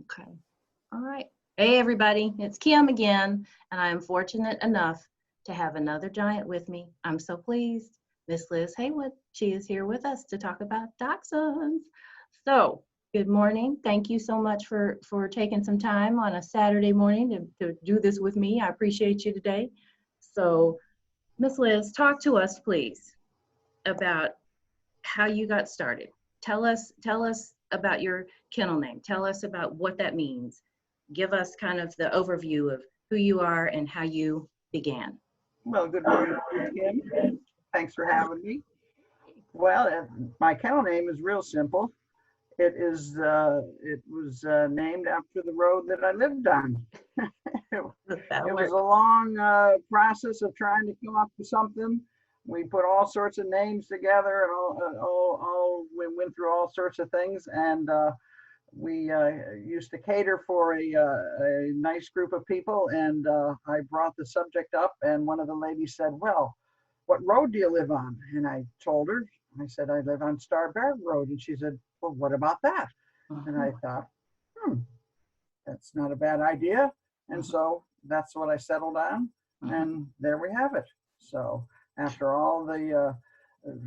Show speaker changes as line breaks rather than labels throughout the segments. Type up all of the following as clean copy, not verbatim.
Okay. All right. Hey, everybody. It's Kim again, and I am fortunate enough to have another giant with me. I'm so pleased. Miss Liz Heywood. She is here with us to talk about dachshunds. So, good morning. Thank you so much for taking some time on a Saturday morning to do this with me. I appreciate you today. So, Miss Liz, talk to us, please, about how you got started. Tell us about your kennel name. Tell us about what that means. Give us kind of the overview of who you are and how you began.
Well, good morning, Kim. Thanks for having me. Well, my kennel name is real simple. It was named after the road that I lived on.
That'll
It was
work.
a long process of trying to come up with something. We put all sorts of names together and all we went through all sorts of things, and we used to cater for a nice group of people, and I brought the subject up, and one of the ladies said, well, what road do you live on? And I told her, I said, I live on Starbarrack Road. And she said, well, what about that? And I
Mhm,
thought, hmm, that's not a bad idea. And
mhm,
so that's what I settled on.
mhm,
And there we have it. So after all the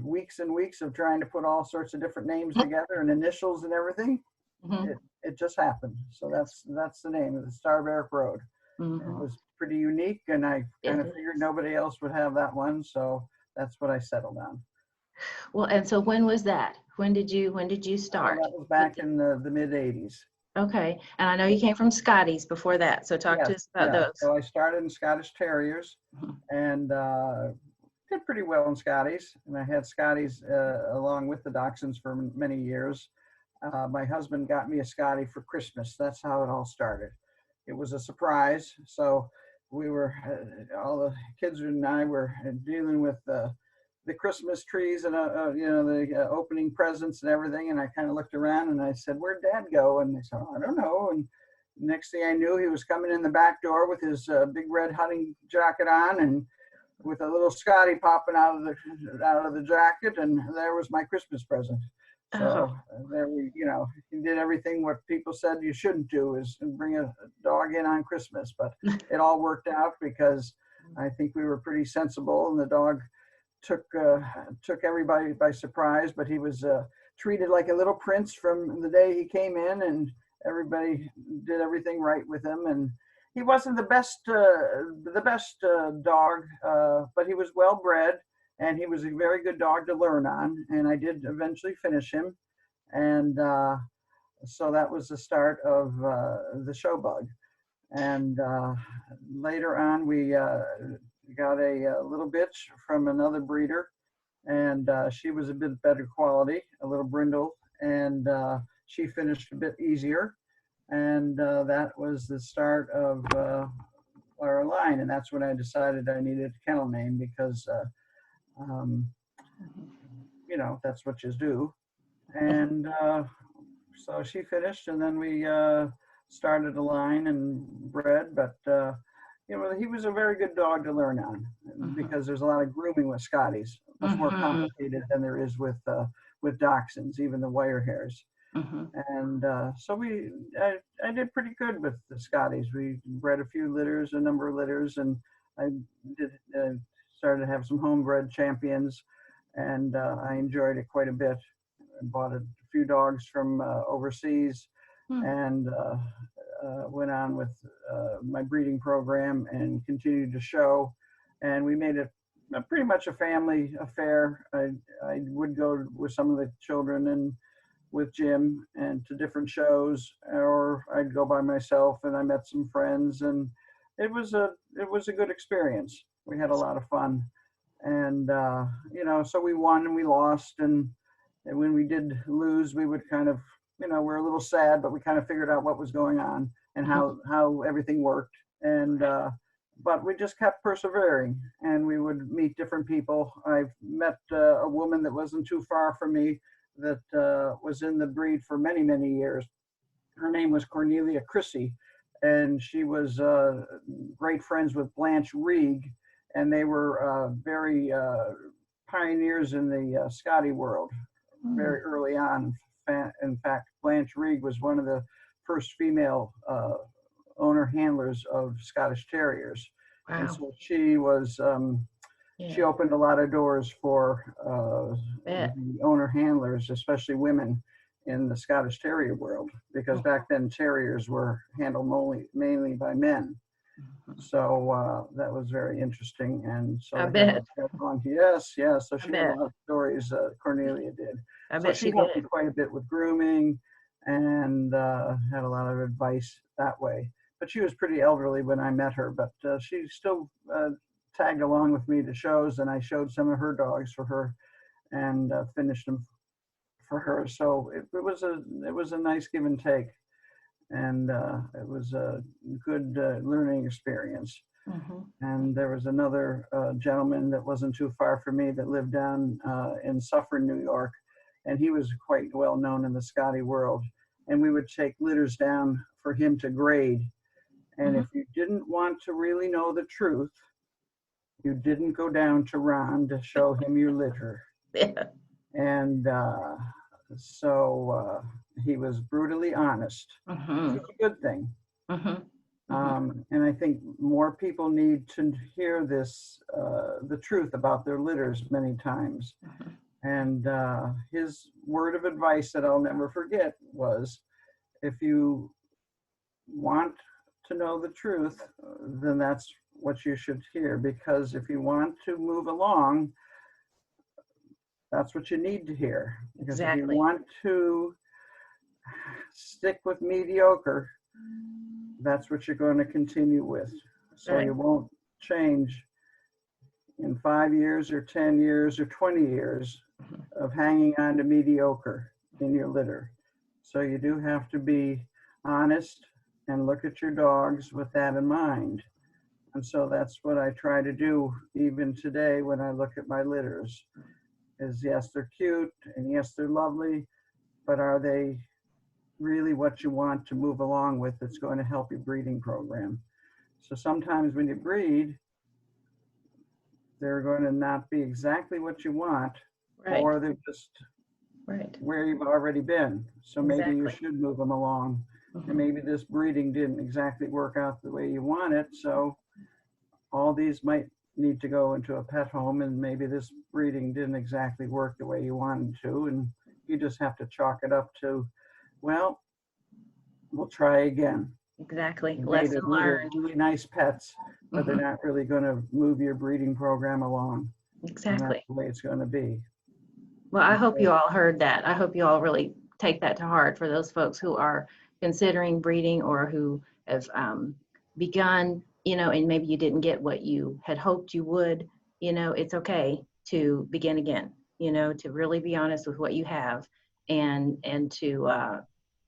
weeks and weeks of trying to put all sorts of different names together and initials and everything,
mhm,
it just happened. So that's the name of the Starbarrack Road. It
mhm.
was pretty unique, and I kind
It
of figured
is.
nobody else would have that one, so that's what I settled on.
Well, and so when was that? When did you
Oh,
start
that was
with
back
the,
in the mid '80s.
okay. And I know
Yeah.
you came from Scotty's before that. So talk to
Yes,
us about
yeah.
those.
So I started in Scottish Terriers
Mhm,
and did pretty well in Scotties, and I had Scotties along with the Dachshunds for many years. My husband got me a Scotty for Christmas. That's how it all started. It was a surprise. So we were, all the kids and I were dealing with the Christmas trees and, the opening presents and everything. And I kind of looked around and I said, where'd Dad go? And they said, oh, I don't know. And next thing I knew, he was coming in the back door with his big red hunting jacket on and with a little Scotty popping out of the jacket, and there was my Christmas present.
Oh,
So there we, he did everything what people said you shouldn't do is bring a dog in on Christmas, but it all worked out because I think we were pretty sensible, and the dog took uh, took everybody by surprise. But he was treated like a little prince from the day he came in, and everybody did everything right with him. And he wasn't the best dog, but he was well bred, and he was a very good dog to learn on. And I did eventually finish him, and so that was the start of the show bug. And later on, we got a little bitch from another breeder, and she was a bit better quality, a little brindle, and she finished a bit easier. And that was the start of our line, and that's when I decided I needed a kennel name because um, that's what you do. And so she finished, and then we started a line and bred. But he was a very good dog to learn on
mhm,
because there's a lot of grooming with Scotties, much more
mhm,
complicated than there is with Dachshunds, even the wire hairs.
mhm,
And so I did pretty good with the Scotties. We bred a number of litters, and I did started to have some homebred champions, and I enjoyed it quite a bit. I bought a few dogs from overseas,
mhm,
and went on with my breeding program and continued to show, and we made it pretty much a family affair. I would go with some of the children and with Jim and to different shows, or I'd go by myself, and I met some friends, and it was a good experience. We had a lot of fun, and so we won and we lost, and when we did lose, we would kind of, we're a little sad, but we kind of figured out what was going on and
mhm.
how everything worked, and but we just kept persevering, and we would meet different people. I've met a woman that wasn't too far from me that was in the breed for many, many years. Her name was Cornelia Chrissy, and she was great friends with Blanche Rieg, and they were very pioneers in the Scotty world very
Mhm.
early on. In fact, Blanche Rieg was one of the first female owner handlers of Scottish Terriers. And
Wow.
so she was, she opened a lot of doors for
Bet.
the owner handlers, especially women in the Scottish Terrier world, because back then terriers were handled mainly by men. So that was very interesting. And so
I bet.
yes, yes. So
I
she had a
bet.
lot of stories, Cornelia did.
I
So
bet
she
she
helped me
did.
quite a bit with grooming and had a lot of advice that way. But she was pretty elderly when I met her, but she still tagged along with me to shows, and I showed some of her dogs for her and finished them for her. So it was a nice give and take, and it was a good learning experience.
Mm-hmm.
And there was another gentleman that wasn't too far from me that lived down in Suffern, New York, and he was quite well known in the Scotty world. And we would take litters down for him to grade. And if you didn't want to really know the truth, you didn't go down to Ron to show him your litter.
Yeah.
And so he was brutally honest,
Mm-hmm.
which is a good thing.
Mm-hmm.
And I think more people need to hear this, the truth about their litters many times. And his word of advice that I'll never forget was, if you want to know the truth, then that's what you should hear. Because if you want to move along, that's what you need to hear. Because if you
Exactly.
want to stick with mediocre, that's what you're going to continue with. So
Right.
you won't change in 5 years or 10 years or 20 years of hanging on to mediocre in your litter. So you do have to be honest and look at your dogs with that in mind. And so that's what I try to do even today when I look at my litters, is yes, they're cute and yes, they're lovely, but are they really what you want to move along with that's going to help your breeding program? So sometimes when you breed, they're going to not be exactly what you want,
Right.
or they're just
Right.
where you've already been. So maybe you
Exactly.
should move them along. And maybe this breeding didn't exactly work out the way you want it. So all these might need to go into a pet home, and maybe this breeding didn't exactly work the way you wanted to. And you just have to chalk it up to, well, we'll try again.
Exactly.
You made
Lesson
a litter
learned.
really nice pets, but they're not really going to move your breeding program along. And
Exactly.
that's the way it's going to be.
Well, I hope you all heard that. I hope you all really take that to heart for those folks who are considering breeding or who have begun, and maybe you didn't get what you had hoped you would. It's okay to begin again, to really be honest with what you have and to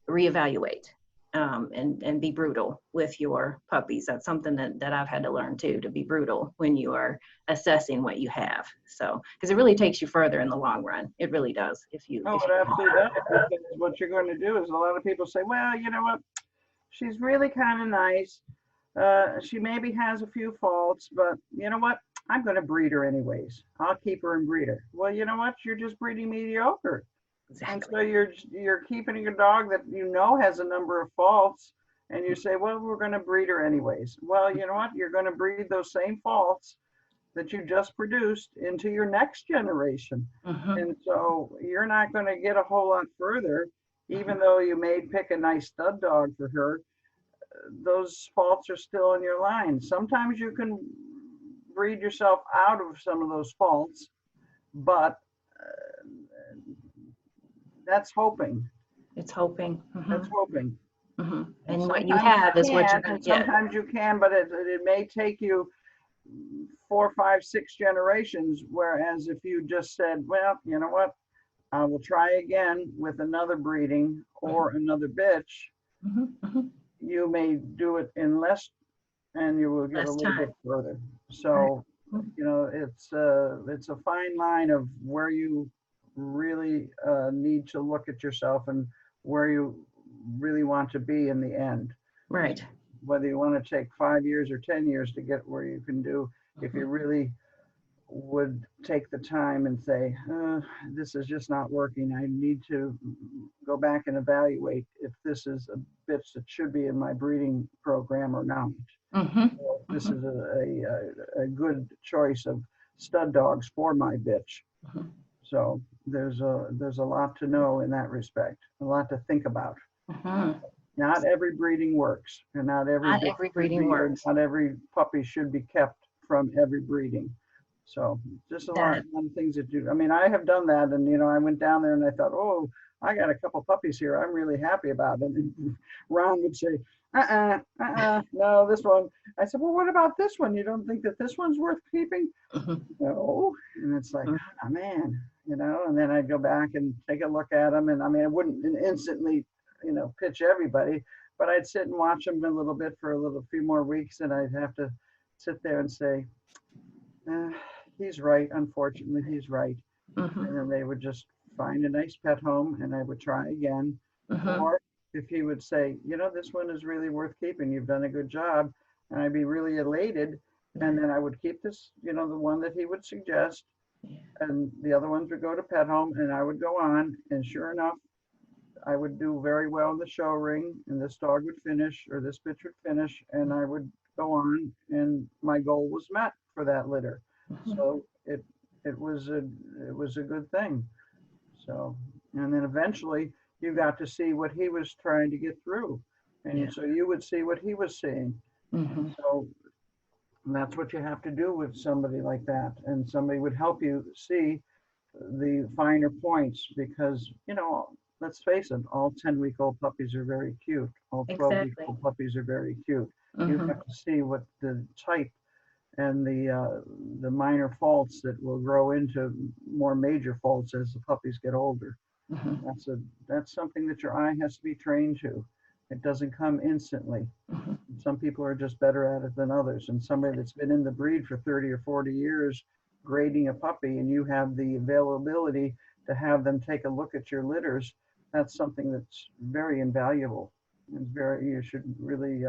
reevaluate and be brutal with your puppies. That's something that I've had to learn too, to be brutal when you are assessing what you have. So, because it really takes you further in the long run. It really does. If you
Oh, it absolutely does. Because what you're going to do is, a lot of people say, well, you know what? She's really kind of nice. She maybe has a few faults, but you know what? I'm going to breed her anyways. I'll keep her and breed her. Well, you know what? You're just breeding mediocre. And so you're keeping a dog that has a number of faults, and you say, well, we're going to breed her anyways. Well, you know what? You're going to breed those same faults that you just produced into your next generation. And so you're not going to get a whole lot further, even though you may pick a nice stud dog for her. Those faults are still in your line. Sometimes you can breed yourself out of some of those faults, but that's hoping.
It's hoping.
That's hoping.
And what you have is what you're going to get.
Sometimes you can, but it may take you 4, 5, 6 generations. Whereas if you just said, well, you know what, I will try again with another breeding or another bitch, you may do it in less, and you will get a little bit further. So, it's a fine line of where you really need to look at yourself and where you really want to be in the end.
Right.
Whether you want to take 5 years or 10 years to get where you can do, if you really would take the time and say, this is just not working. I need to go back and evaluate if this is a bitch that should be in my breeding program or not.
Mm-hmm.
Or if this
Mm-hmm.
is a good choice of stud dogs for my bitch.
Mm-hmm.
So there's a lot to know in that respect, a lot to think about.
Mm-hmm.
Not every breeding works, and not every
Not
bitch
every
should
breeding
be, or
works.
not every puppy should be kept from every breeding. So just a
That
lot of things that do. I mean, I have done that, and I went down there and I thought, oh, I got a couple puppies here. I'm really happy about it. And Ron would say, no, this one. I said, well, what about this one? You don't think that this one's worth keeping?
Mhm,
No. And it's like,
mhm.
oh, man, and then I'd go back and take a look at them. And I mean, I wouldn't instantly, pitch everybody, but I'd sit and watch them a little bit for a few more weeks. And I'd have to sit there and say, uh, he's right. Unfortunately, he's right. And
Mhm,
then they would just find a nice pet home and I would try again.
mhm.
Or if he would say, this one is really worth keeping, you've done a good job, and I'd be really elated. And then I would keep this, the one that he would suggest,
Yeah.
and the other ones would go to pet home, and I would go on. And sure enough, I would do very well in the show ring, and this dog would finish, or this bitch would finish, and I would go on, and my goal was met for that litter.
Mhm.
So it was a good thing. So, and then eventually you got to see what he was trying to get through.
Yeah.
And so you would see what he was seeing. And
Mhm.
so that's what you have to do with somebody like that. And somebody would help you see the finer points because, let's face it, all 10-week-old puppies are very cute. All
Exactly.
12-week-old puppies are very cute. You
Mhm.
have to see what the type and the minor faults that will grow into more major faults as the puppies get older.
Mhm.
That's something that your eye has to be trained to. It doesn't come instantly.
Mhm.
Some people are just better at it than others. And somebody that's been in the breed for 30 or 40 years grading a puppy and you have the availability to have them take a look at your litters, that's something that's very invaluable. You should really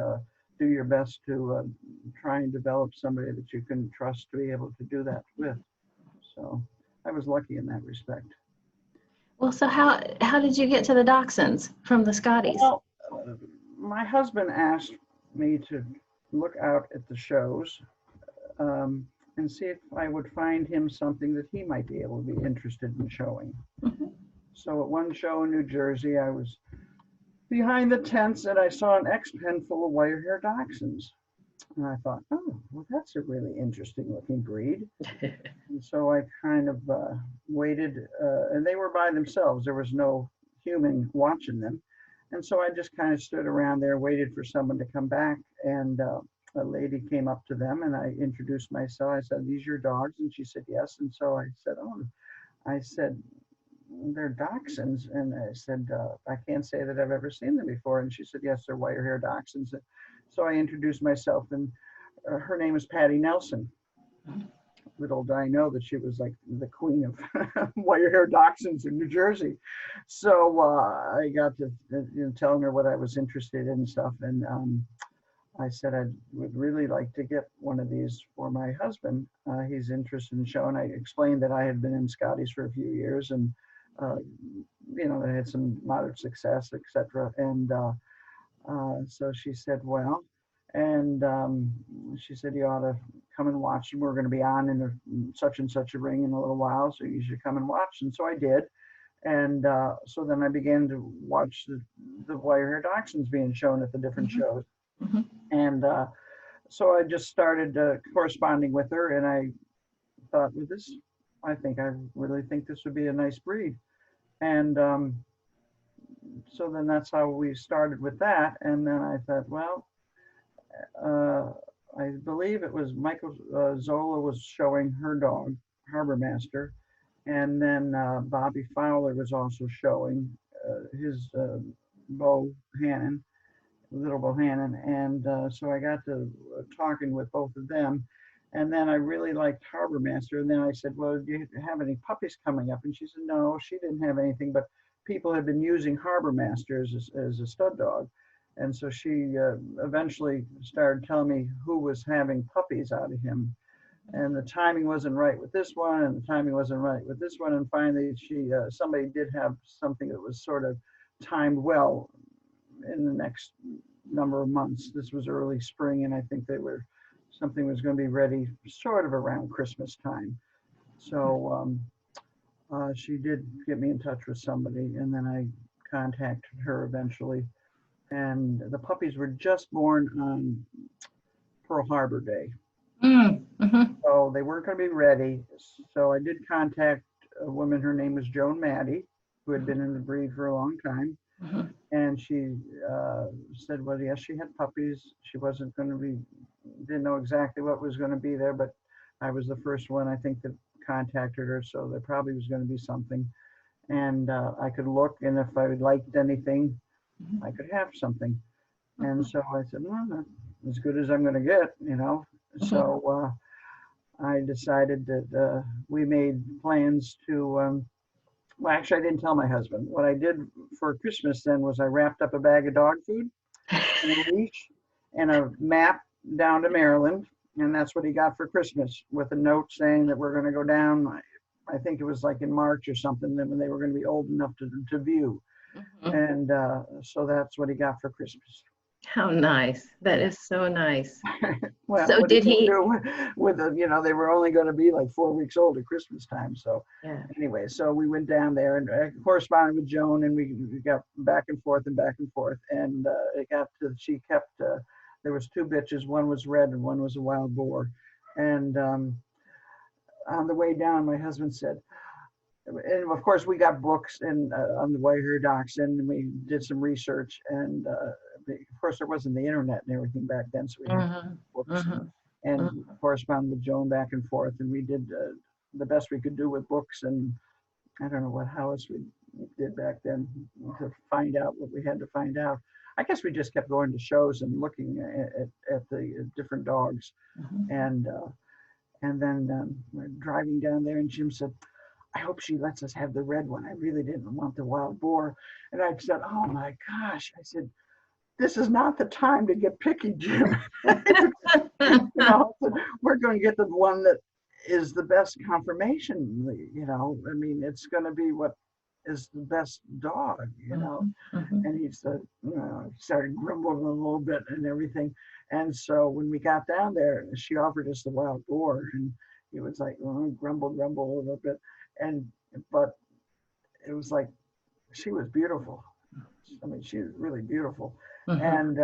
do your best to try and develop somebody that you can trust to be able to do that with. So I was lucky in that respect.
Well, so how did you get to the Dachshunds from the Scotties?
Well, my husband asked me to look out at the shows um, and see if I would find him something that he might be able to be interested in showing.
Mhm.
So at one show in New Jersey, I was behind the tents and I saw an X-pen full of wire hair dachshunds. And I thought, oh, well, that's a really interesting looking breed. And so I kind of waited, and they were by themselves. There was no human watching them. And so I just kind of stood around there, waited for someone to come back. And a lady came up to them and I introduced myself. I said, these your dogs? And she said, yes. And so I said, oh, I said, they're dachshunds. And I said, I can't say that I've ever seen them before. And she said, yes, they're wire hair dachshunds. So I introduced myself and her name is Patty Nelson. Little did I know that she was like the queen of wire hair dachshunds in New Jersey. So I got to telling her what I was interested in and stuff. And I said I would really like to get one of these for my husband. He's interested in showing. I explained that I had been in Scotties for a few years and, uh, I had some moderate success, etc. And so she said, well, and she said, you ought to come and watch. We're going to be on in such and such a ring in a little while, so you should come and watch. And so I did. And so then I began to watch the wire hair dachshunds being shown at the different
Mhm.
shows.
Mhm.
And so I just started corresponding with her, and I thought, well, I really think this would be a nice breed. And so then that's how we started with that. And then I thought, well, uh, I believe it was Michael Zola was showing her dog, Harbor Master, and then Bobby Fowler was also showing his Bo Hannon, little Bohannon, and so I got to talking with both of them, and then I really liked Harbor Master, and then I said, well, do you have any puppies coming up? And she said, no, she didn't have anything, but people had been using Harbor Master as a stud dog, and so she eventually started telling me who was having puppies out of him, and the timing wasn't right with this one, and the timing wasn't right with this one, and finally somebody did have something that was sort of timed well in the next number of months. This was early spring, and I think something was going to be ready sort of around Christmas time. So she did get me in touch with somebody, and then I contacted her eventually. And the puppies were just born on Pearl Harbor Day.
Mm-hmm.
So they weren't going to be ready. So I did contact a woman, her name was Joan Maddie, who had been in the breed for a long time.
Mm-hmm.
And she said, well, yes, she had puppies. She wasn't going to didn't know exactly what was going to be there, but I was the first one, I think, that contacted her. So there probably was going to be something. And I could look, and if I liked anything, I could have something. And so I said, well, that's as good as I'm going to get, you know. So I decided that we made plans to, well, actually, I didn't tell my husband. What I did for Christmas then was I wrapped up a bag of dog food and a leash and a map down to Maryland. And that's what he got for Christmas, with a note saying that we're going to go down. I think it was like in March or something, when they were going to be old enough to view.
Mm-hmm.
And so that's what he got for Christmas.
How nice. That is so nice.
Well,
So
what
did
he
he?
do with the, you know, they were only going to be like 4 weeks old at Christmas time. So
Yeah.
anyway, so we went down there and corresponded with Joan, and we got back and forth and back and forth. And she kept, there was 2 bitches. One was red and one was a wild boar. And on the way down, my husband said, and of course we got books and on the way here Dachshund, and we did some research, and of course there wasn't the internet and everything back then, so we had books and corresponded with Joan back and forth, and we did the best we could do with books, and I don't know how else we did back then to find out what we had to find out. I guess we just kept going to shows and looking at the different dogs, and then we're driving down there, and Jim said, I hope she lets us have the red one. I really didn't want the wild boar. And I said, oh my gosh. I said, this is not the time to get picky, Jim. You know, we're going to get the one that is the best conformation. You know, I mean, it's going to be what is the best dog, you know. And he said, you know, he started grumbling a little bit and everything. And so when we got down there, she offered us the wild boar, and he was like, grumble a little bit. But it was like, she was beautiful. I mean, she was really beautiful. And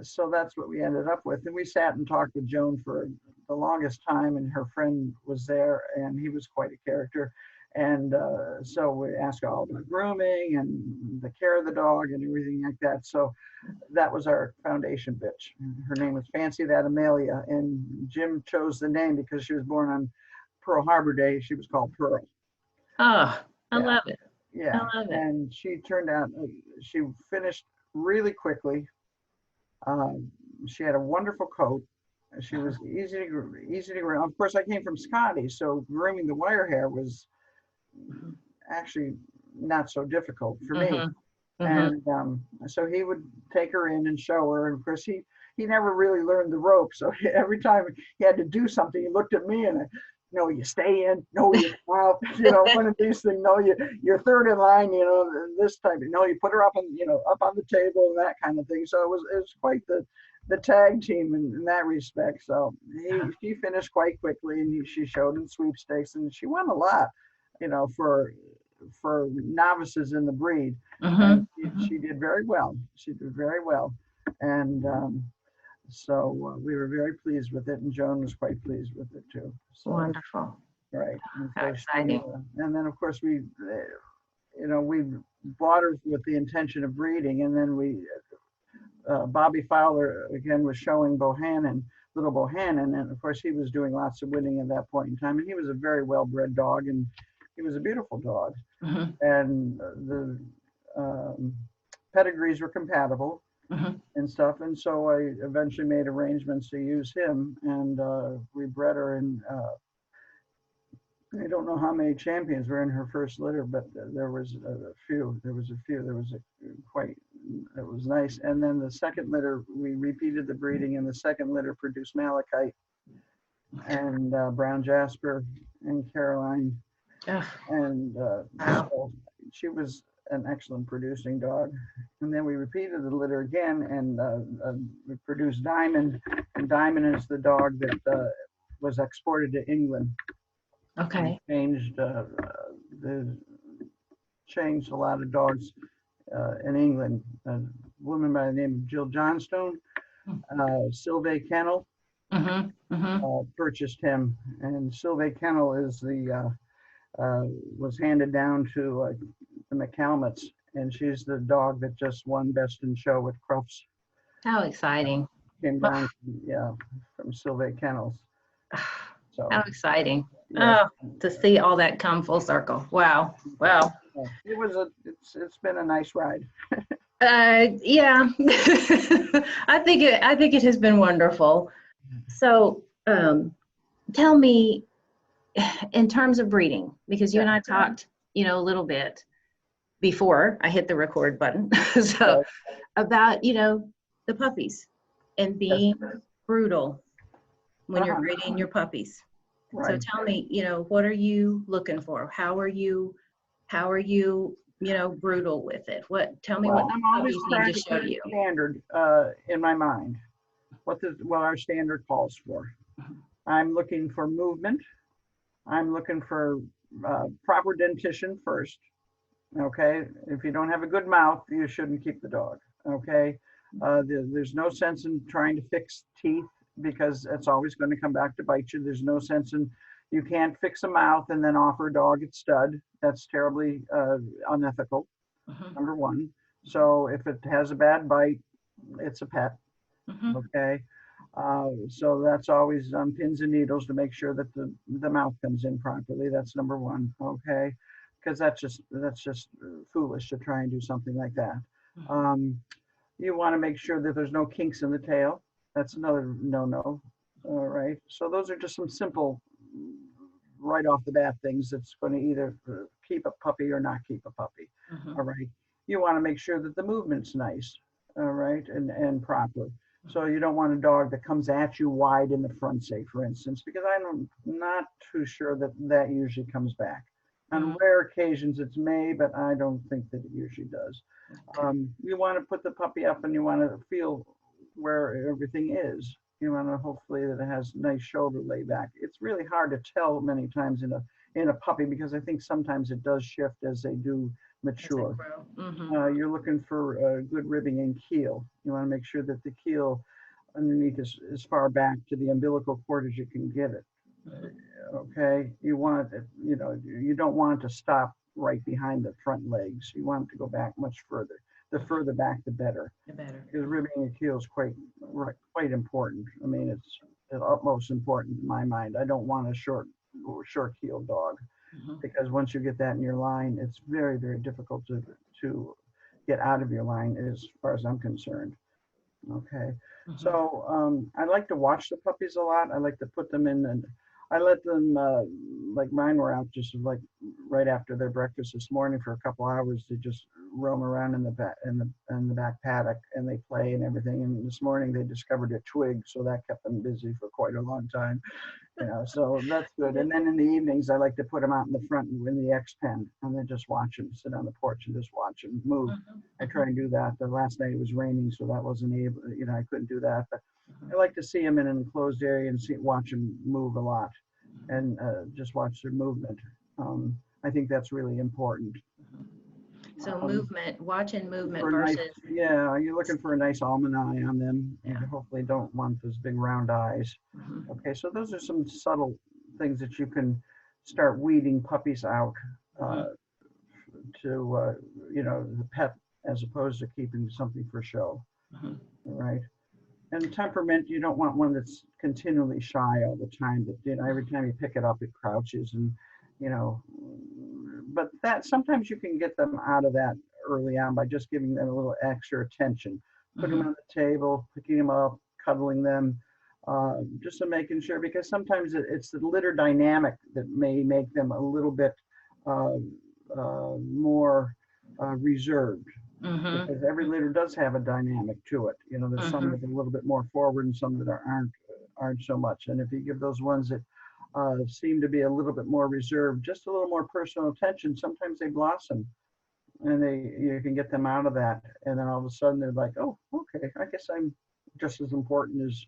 so that's what we ended up with. And we sat and talked with Joan for the longest time, and her friend was there, and he was quite a character. And so we asked all about grooming and the care of the dog and everything like that. So that was our foundation bitch. Her name was Fancy That Amelia, and Jim chose the name because she was born on Pearl Harbor Day. She was called Pearl.
Oh, I love it.
Yeah,
I love it.
and she turned out, she finished really quickly. She had a wonderful coat. She was easy to groom. Of course, I came from Scotty, so grooming the wire hair was actually not so difficult for me. And so he would take her in and show her. And of course, he never really learned the ropes. So every time he had to do something, he looked at me and no, you stay in, no, you come out, you know, one of these things, no, you're third in line, you know, this type, no, you put her up on, you know, up on the table and that kind of thing. So it was quite the tag team in that respect. So she finished quite quickly, and she showed in sweepstakes, and she won a lot, you know, for novices in the breed. And she did very well. She did very well. And so we were very pleased with it, and Joan was quite pleased with it too. So,
Wonderful.
right. And
How
so
exciting.
and then of course we, you know, we bought her with the intention of breeding, and then we, Bobby Fowler again was showing Bohannon, little Bohannon, and of course he was doing lots of winning at that point in time, and he was a very well-bred dog, and he was a beautiful dog, and the pedigrees were compatible. And stuff, and so I eventually made arrangements to use him, and we bred her in, I don't know how many champions were in her first litter, but there was a few. There was it was nice. And then the second litter, we repeated the breeding, and the second litter produced Malachite, and Brown Jasper and Caroline.
Ugh,
And
wow.
so she was an excellent producing dog. And then we repeated the litter again, and we produced Diamond. And Diamond is the dog that was exported to England. And
Okay.
the, changed a lot of dogs in England. A woman by the name of Jill Johnstone, Sylvain Kennel,
Mm-hmm. Mm-hmm.
purchased him. And Sylvain Kennel is was handed down to the McCalmots, and she's the dog that just won Best in Show with Crufts.
How exciting.
Came
Ugh,
down, yeah, from Sylvain Kennels.
how
So
exciting.
yes,
Oh, to see all that come full circle. Wow. Wow.
it's been a nice ride.
Yeah. I think it has been wonderful. So, tell me, in terms of breeding, because you
Yeah,
and I talked, a little bit before I hit the record button. So
right.
about, the puppies and
Yes.
being brutal when you're
Uh-huh.
breeding your puppies. So
Right.
tell me, what are you looking for? How are you, brutal with it? Tell me
Well,
what the
I'm always
puppies need to
trying to
show
keep a
you.
standard in my mind. What our standard calls for. I'm looking for movement. I'm looking for proper dentition first. Okay, if you don't have a good mouth, you shouldn't keep the dog. Okay, there's no sense in trying to fix teeth because it's always going to come back to bite you. There's no sense in you can't fix a mouth and then offer a dog its stud. That's terribly unethical.
Mhm,
Number one. So if it has a bad bite, it's a pet.
mhm,
Okay. So that's always on pins and needles to make sure that the mouth comes in properly. That's number one. Okay. Because that's just foolish to try and do something like that.
mhm.
Um, you want to make sure that there's no kinks in the tail. That's another no-no. All right. So those are just some simple, right off the bat things that's going to either keep a puppy or not keep a puppy.
Mhm,
All right. You want to make sure that the movement's nice. All right, and proper. So you don't want a dog that comes at you wide in the front, say, for instance, because I'm not too sure that that usually comes back. On
mhm.
rare occasions, it's may, but I don't think that it usually does.
Okay.
You want to put the puppy up and you want to feel where everything is. You want to hopefully that it has nice shoulder lay back. It's really hard to tell many times in a puppy because I think sometimes it does shift as they do
As they
mature.
grow. Mhm,
You're looking for good ribbing and keel. You want to make sure that the keel underneath is as far back to the umbilical cord as you can get it.
mhm.
Okay, you want it, you don't want it to stop right behind the front legs. You want it to go back much further. The further back, the better.
The better.
Because ribbing and keel is quite important. I mean, it's the utmost important in my mind. I don't want a short keeled dog
Mhm,
because once you get that in your line, it's very, very difficult to get out of your line as far as I'm concerned. Okay.
mhm.
So I like to watch the puppies a lot. I like to put them in and I let them, like mine were out just like right after their breakfast this morning for a couple hours to just roam around in the back paddock and they play and everything. And this morning they discovered a twig, so that kept them busy for quite a long time. So that's good. And then in the evenings, I like to put them out in the front in the X pen and then just watch them, sit on the porch and just watch them move.
Mhm,
I
mhm,
try and do that. The last night it was raining, so that wasn't able, I couldn't do that. But
mhm,
I like to see them in an enclosed area and watch them move a lot
mhm,
and just watch their movement. I think that's really important.
mhm. So
Um,
watching movement
for a nice,
versus,
yeah, you're looking for a nice almond eye on them. You
yeah.
hopefully don't want those big round eyes.
Mhm,
Okay, so those are some subtle things that you can start weeding puppies out uh,
mhm,
to, the pet as opposed to keeping something for show,
mhm.
right? And temperament, you don't want one that's continually shy all the time. That every time you pick it up, it crouches, and you know. But that sometimes you can get them out of that early on by just giving them a little extra attention, putting them
Mhm,
on the table, picking them up, cuddling them, just to making sure. Because sometimes it's the litter dynamic that may make them a little bit uh, more reserved
mhm,
because every litter does have a dynamic to it. There's some
mhm,
that are a little bit more forward and some that aren't. aren't so much. And if you give those ones that seem to be a little bit more reserved, just a little more personal attention, sometimes they blossom, and you can get them out of that. And then all of a sudden they're like, oh, okay, I guess I'm just as important as,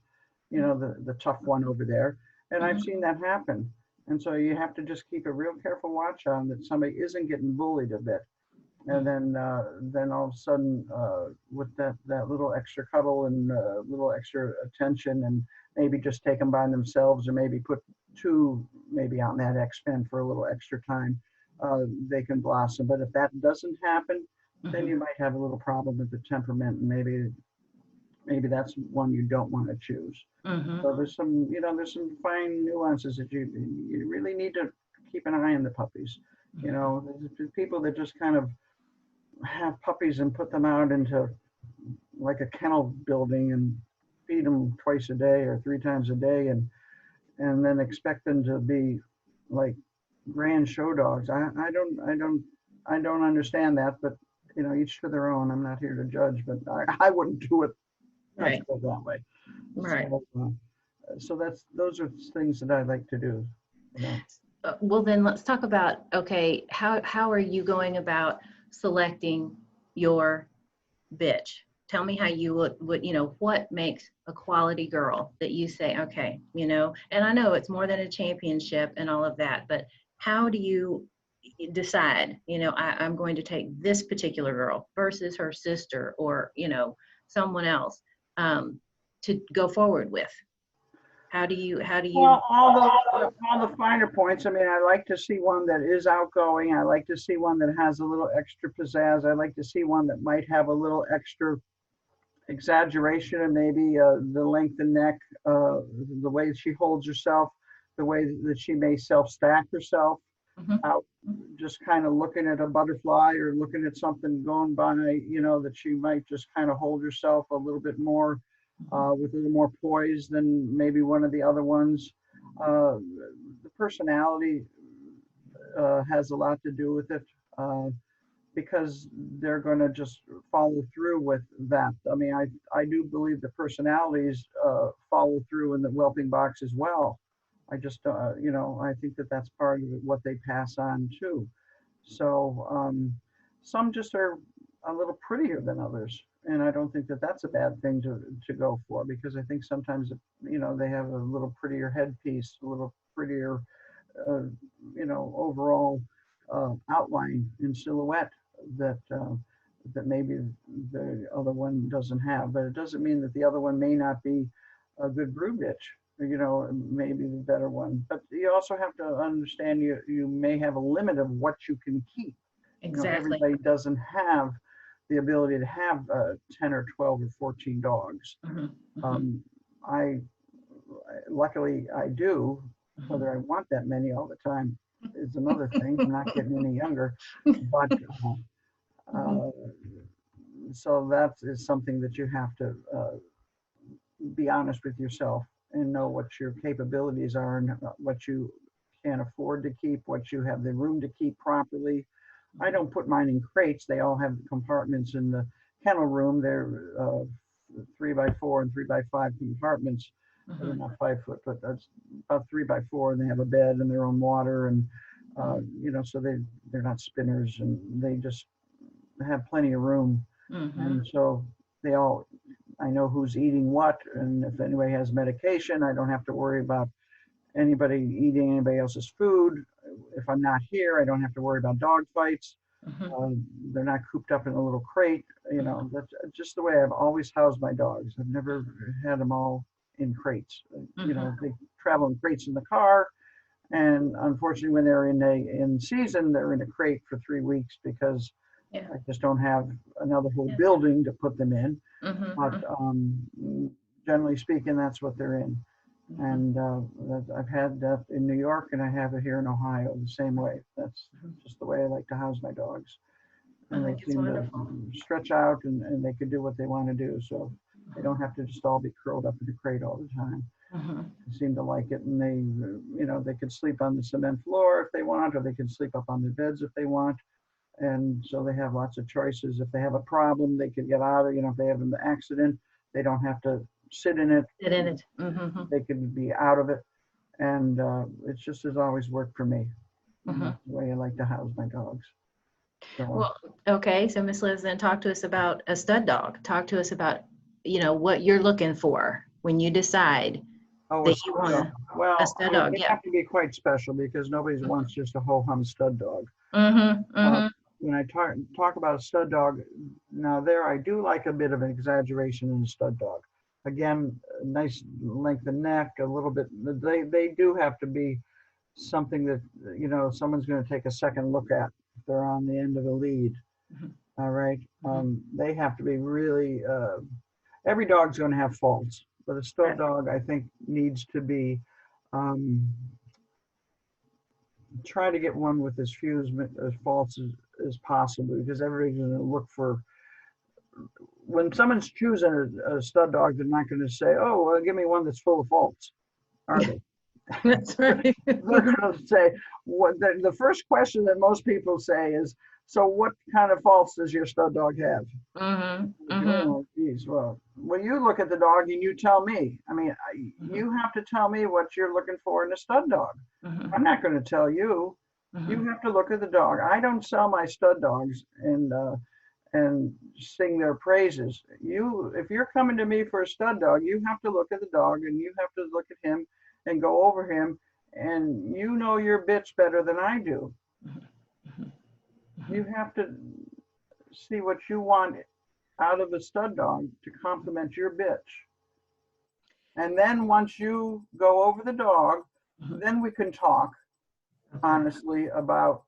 the tough one over there. And I've seen that happen. And so you have to just keep a real careful watch on that somebody isn't getting bullied a bit. And then all of a sudden, with that little extra cuddle and little extra attention, and maybe just take them by themselves, or maybe put two maybe out in that X pen for a little extra time, they can blossom. But if that doesn't happen, then you might have a little problem with the temperament, and maybe that's one you don't want to choose. So there's some fine nuances that you really need to keep an eye on the puppies. There's people that just kind of have puppies and put them out into like a kennel building and feed them twice a day or 3 times a day, and then expect them to be like grand show dogs. I don't understand that, but each to their own. I'm not here to judge, but I wouldn't do it.
Right.
Let's go that way.
Right.
So those are things that I like to do.
Well, then let's talk about, okay, how are you going about selecting your bitch? Tell me how you would what makes a quality girl that you say, okay, and I know it's more than a championship and all of that, but how do you decide, I'm going to take this particular girl versus her sister or, someone else to go forward with? How do you?
Well, all the finer points. I mean, I like to see one that is outgoing. I like to see one that has a little extra pizzazz. I like to see one that might have a little extra exaggeration, and maybe the length of neck, the way she holds herself, the way that she may self-stack herself out, just kind of looking at a butterfly or looking at something going by, that she might just kind of hold herself a little bit more with a little more poise than maybe one of the other ones. The personality has a lot to do with it, because they're going to just follow through with that. I mean, I do believe the personalities follow through in the whelping box as well. I just, I think that that's part of what they pass on too. So some just are a little prettier than others. And I don't think that that's a bad thing to go for, because I think sometimes, they have a little prettier headpiece, a little prettier, overall outline and silhouette that maybe the other one doesn't have. But it doesn't mean that the other one may not be a good brood bitch, maybe the better one. But you also have to understand you may have a limit of what you can keep.
Exactly.
Everybody doesn't have the ability to have 10 or 12 or 14 dogs. I luckily I do. Whether I want that many all the time is another thing. I'm not getting any younger, but so that is something that you have to be honest with yourself and know what your capabilities are and what you can afford to keep, what you have the room to keep properly. I don't put mine in crates. They all have compartments in the kennel room. They're 3x4 and 3x5 compartments. They're not 5 foot, but that's about 3x4, and they have a bed and their own water, and so they're not spinners, and they just have plenty of room. And so I know who's eating what, and if anybody has medication, I don't have to worry about anybody eating anybody else's food. If I'm not here, I don't have to worry about dog fights. They're not cooped up in a little crate. That's just the way I've always housed my dogs. I've never had them all in crates. They travel in crates in the car, and unfortunately, when they're in season, they're in a crate for 3 weeks because I just don't have another whole building to put them in. But generally speaking, that's what they're in. And I've had that in New York, and I have it here in Ohio the same way. That's just the way I like to house my dogs. And they seem to stretch out, and they can do what they want to do. So they don't have to just all be curled up in a crate all the time. They seem to like it, and they can sleep on the cement floor if they want, or they can sleep up on their beds if they want. And so they have lots of choices. If they have a problem, they can get out of, if they have an accident, they don't have to sit in it.
Sit in it. Mm-hmm.
They could be out of it. And it just has always worked for me.
Mm-hmm.
That's the way I like to house my dogs. So,
Well, okay. So Miss Liz, then talk to us about a stud dog. Talk to us about, what you're looking for when you decide
oh, a
that you
stud
want
dog.
a
Well,
stud dog.
they
Yeah.
have to be quite special because nobody wants just a ho-hum stud dog.
Mm-hmm.
Uh,
Mm-hmm.
when I talk about a stud dog, now there I do like a bit of an exaggeration in a stud dog. Again, a nice length of neck, a little bit. They do have to be something that someone's going to take a second look at if they're on the end of a lead.
Mm-hmm.
All right,
Mm-hmm.
they have to be really. Every dog's going to have faults, but a stud
Right.
dog I think needs to be. Um, Try to get one with as few as faults as possible because everybody's going to look for when someone's choosing a stud dog, they're not going to say, "Oh, well, give me one that's full of faults," are they?
That's right.
They're going to say what the first question that most people say is, "So, what kind of faults does your stud dog have?"
Mm-hmm. Mm-hmm.
Oh, geez. Well, when you look at the dog and you tell me, I mean,
Mm-hmm.
you have to tell me what you're looking for in a stud dog.
Mm-hmm.
I'm not going to tell you. You
Mm-hmm.
have to look at the dog. I don't sell my stud dogs and sing their praises. If you're coming to me for a stud dog, you have to look at the dog and you have to look at him and go over him, and you know your bitch better than I do. You have to see what you want out of a stud dog to complement your bitch. And then once you go over the dog,
Mm-hmm.
then we can talk
Okay.
honestly about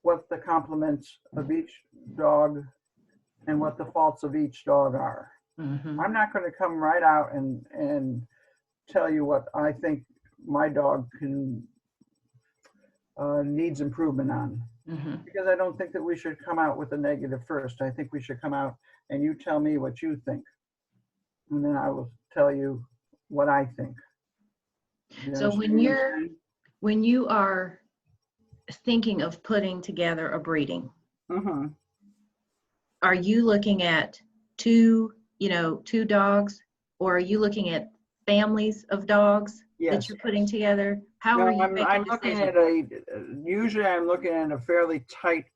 what the compliments of each dog and what the faults of each dog are.
Mm-hmm.
I'm not going to come right out and tell you what I think my dog can needs improvement on,
Mm-hmm.
because I don't think that we should come out with a negative first. I think we should come out and you tell me what you think, and then I will tell you what I think. You
So
understand?
when you are thinking of putting together a breeding,
Mm-hmm.
are you looking at two dogs, or are you looking at families of dogs that
Yes.
you're putting together? How are
No,
you making
I'm looking
decisions?
at usually I'm looking at a fairly tight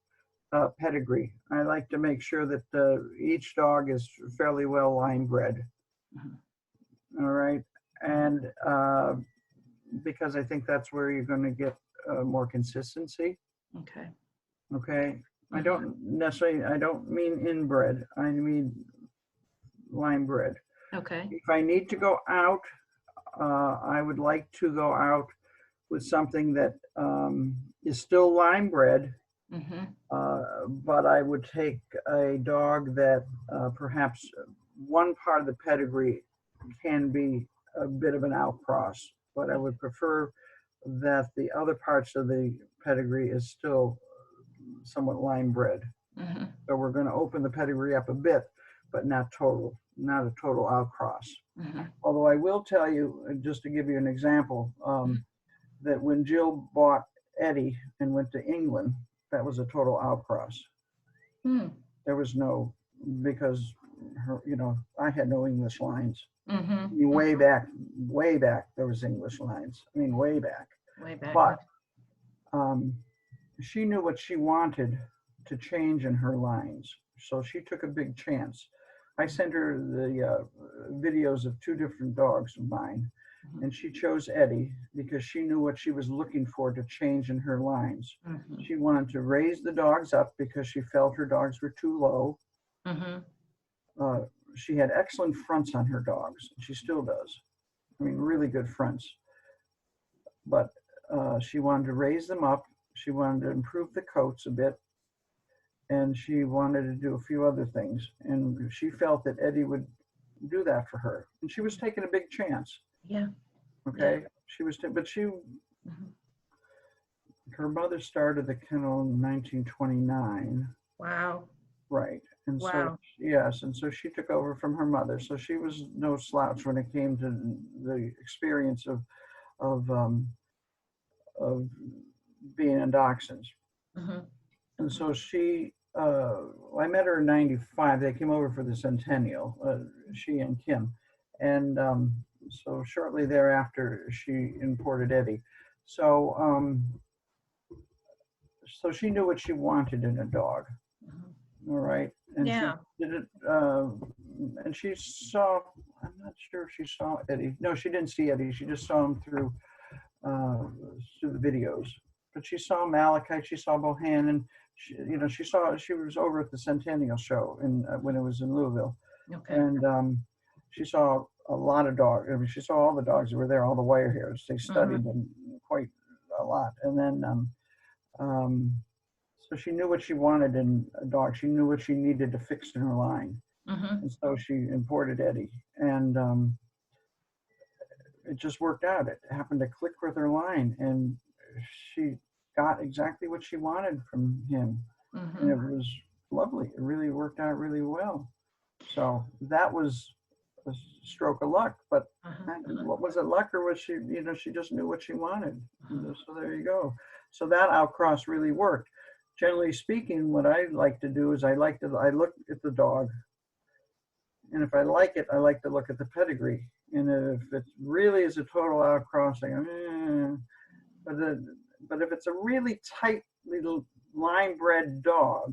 pedigree. I like to make sure that each dog is fairly well line bred.
Mhm.
All right. And because I think that's where you're going to get more consistency.
Okay.
Okay. I
Mhm.
don't mean inbred. I mean line bred.
Okay.
If I need to go out, I would like to go out with something that is still line bred,
Mm-hmm.
but I would take a dog that perhaps one part of the pedigree can be a bit of an outcross, but I would prefer that the other parts of the pedigree is still somewhat line bred.
Mm-hmm.
So we're going to open the pedigree up a bit, but not a total outcross.
Mm-hmm.
Although I will tell you, just to give you an example, that when Jill bought Eddie and went to England, that was a total outcross.
Mm-hmm.
There was no, because I had no English lines.
Mm-hmm.
I mean, way back, there was English lines. I mean, way back.
Way back.
But she knew what she wanted to change in her lines, so she took a big chance. I sent her the videos of two different dogs of mine, and she chose Eddie because she knew what she was looking for to change in her lines.
Mm-hmm.
She wanted to raise the dogs up because she felt her dogs were too low.
Mm-hmm.
She had excellent fronts on her dogs. She still does. I mean, really good fronts. But she wanted to raise them up. She wanted to improve the coats a bit. And she wanted to do a few other things. And she felt that Eddie would do that for her. And she was taking a big chance.
Yeah.
Okay.
Yeah.
She was, but
Mm-hmm.
her mother started the kennel in 1929.
Wow.
Right. And
Wow.
so, yes. And so she took over from her mother. So she was no slouch when it came to the experience of being in dachshunds.
Mm-hmm.
And so I met her in 95. They came over for the centennial, she and Kim. And so shortly thereafter, she imported Eddie. So, so she knew what she wanted in a dog. All right. And
Yeah.
she did it, and she saw, I'm not sure if she saw Eddie. No, she didn't see Eddie. She just saw him through the videos. But she saw Malachite, she saw Bohannon, she, you know, she was over at the Centennial Show when it was in Louisville.
Okay.
And she saw a lot of dogs. I mean, she saw all the dogs that were there, all the wire hairs. They studied them quite a lot. And then, so she knew what she wanted in a dog. She knew what she needed to fix in her line. And so she imported Eddie. And it just worked out. It happened to click with her line. And she got exactly what she wanted from him. And it was lovely. It really worked out really well. So that was a stroke of luck, but what was it, luck, or was she, you know, she just knew what she wanted? So there you go. So that outcross really worked. Generally speaking, what I like to do is I look at the dog, and if I like it, I like to look at the pedigree. And if it really is a total outcross, I go, but if it's a really tight little line bred dog,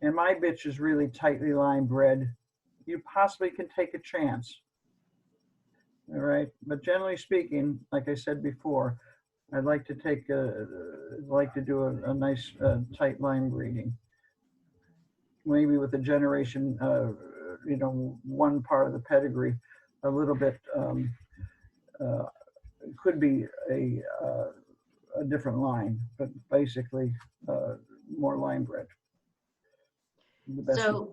and my bitch is really tightly line bred, you possibly can take a chance. All right. But generally speaking, like I said before, I'd like to do a nice tight line breeding. Maybe with a generation, you know, one part of the pedigree, a little bit, could be a different line, but basically more line bred.
So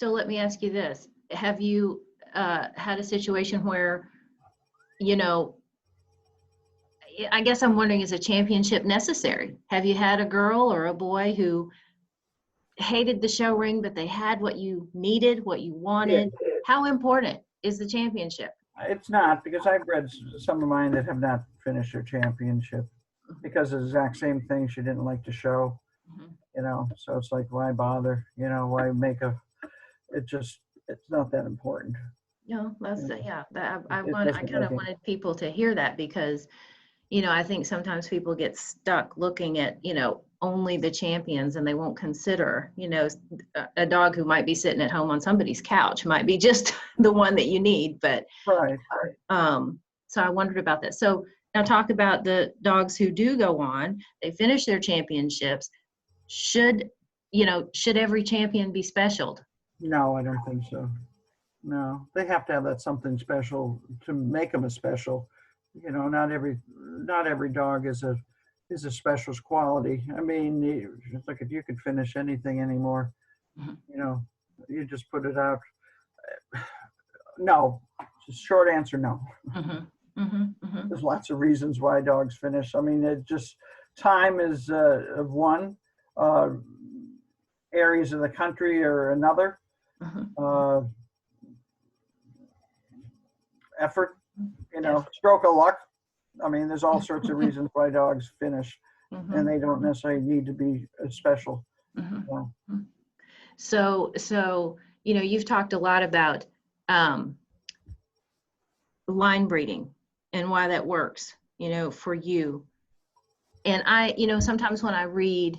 let me ask you this. Have you had a situation where, you know, I guess I'm wondering, is a championship necessary? Have you had a girl or a boy who hated the show ring, but they had what you needed, what you wanted? Yeah. How important is the championship?
It's not, because I've bred some of mine that have not finished their championship because of the exact same thing. She didn't like the show. You know, so it's like, why bother? You know, why make it's not that important.
No, that's I kind of wanted people to hear that, because, you know, I think sometimes people get stuck looking at, you know, only the champions, and they won't consider, you know, a dog who might be sitting at home on somebody's couch might be just the one that you need. But
right.
So I wondered about that. So now talk about the dogs who do go on, they finish their championships. Should every champion be specialed?
No, I don't think so. No, they have to have that something special to make them a special. You know, not every dog is a specialist quality. I mean, look, if you could finish anything anymore, you know, you just put it out. No, just short answer, no. There's lots of reasons why dogs finish. I mean, it just, time is of one. Areas of the country or another. Effort, you know, stroke of luck. I mean, there's all sorts of reasons why dogs finish, and they don't necessarily need to be special.
So, you know, you've talked a lot about line breeding and why that works, you know, for you. And I, you know, sometimes when I read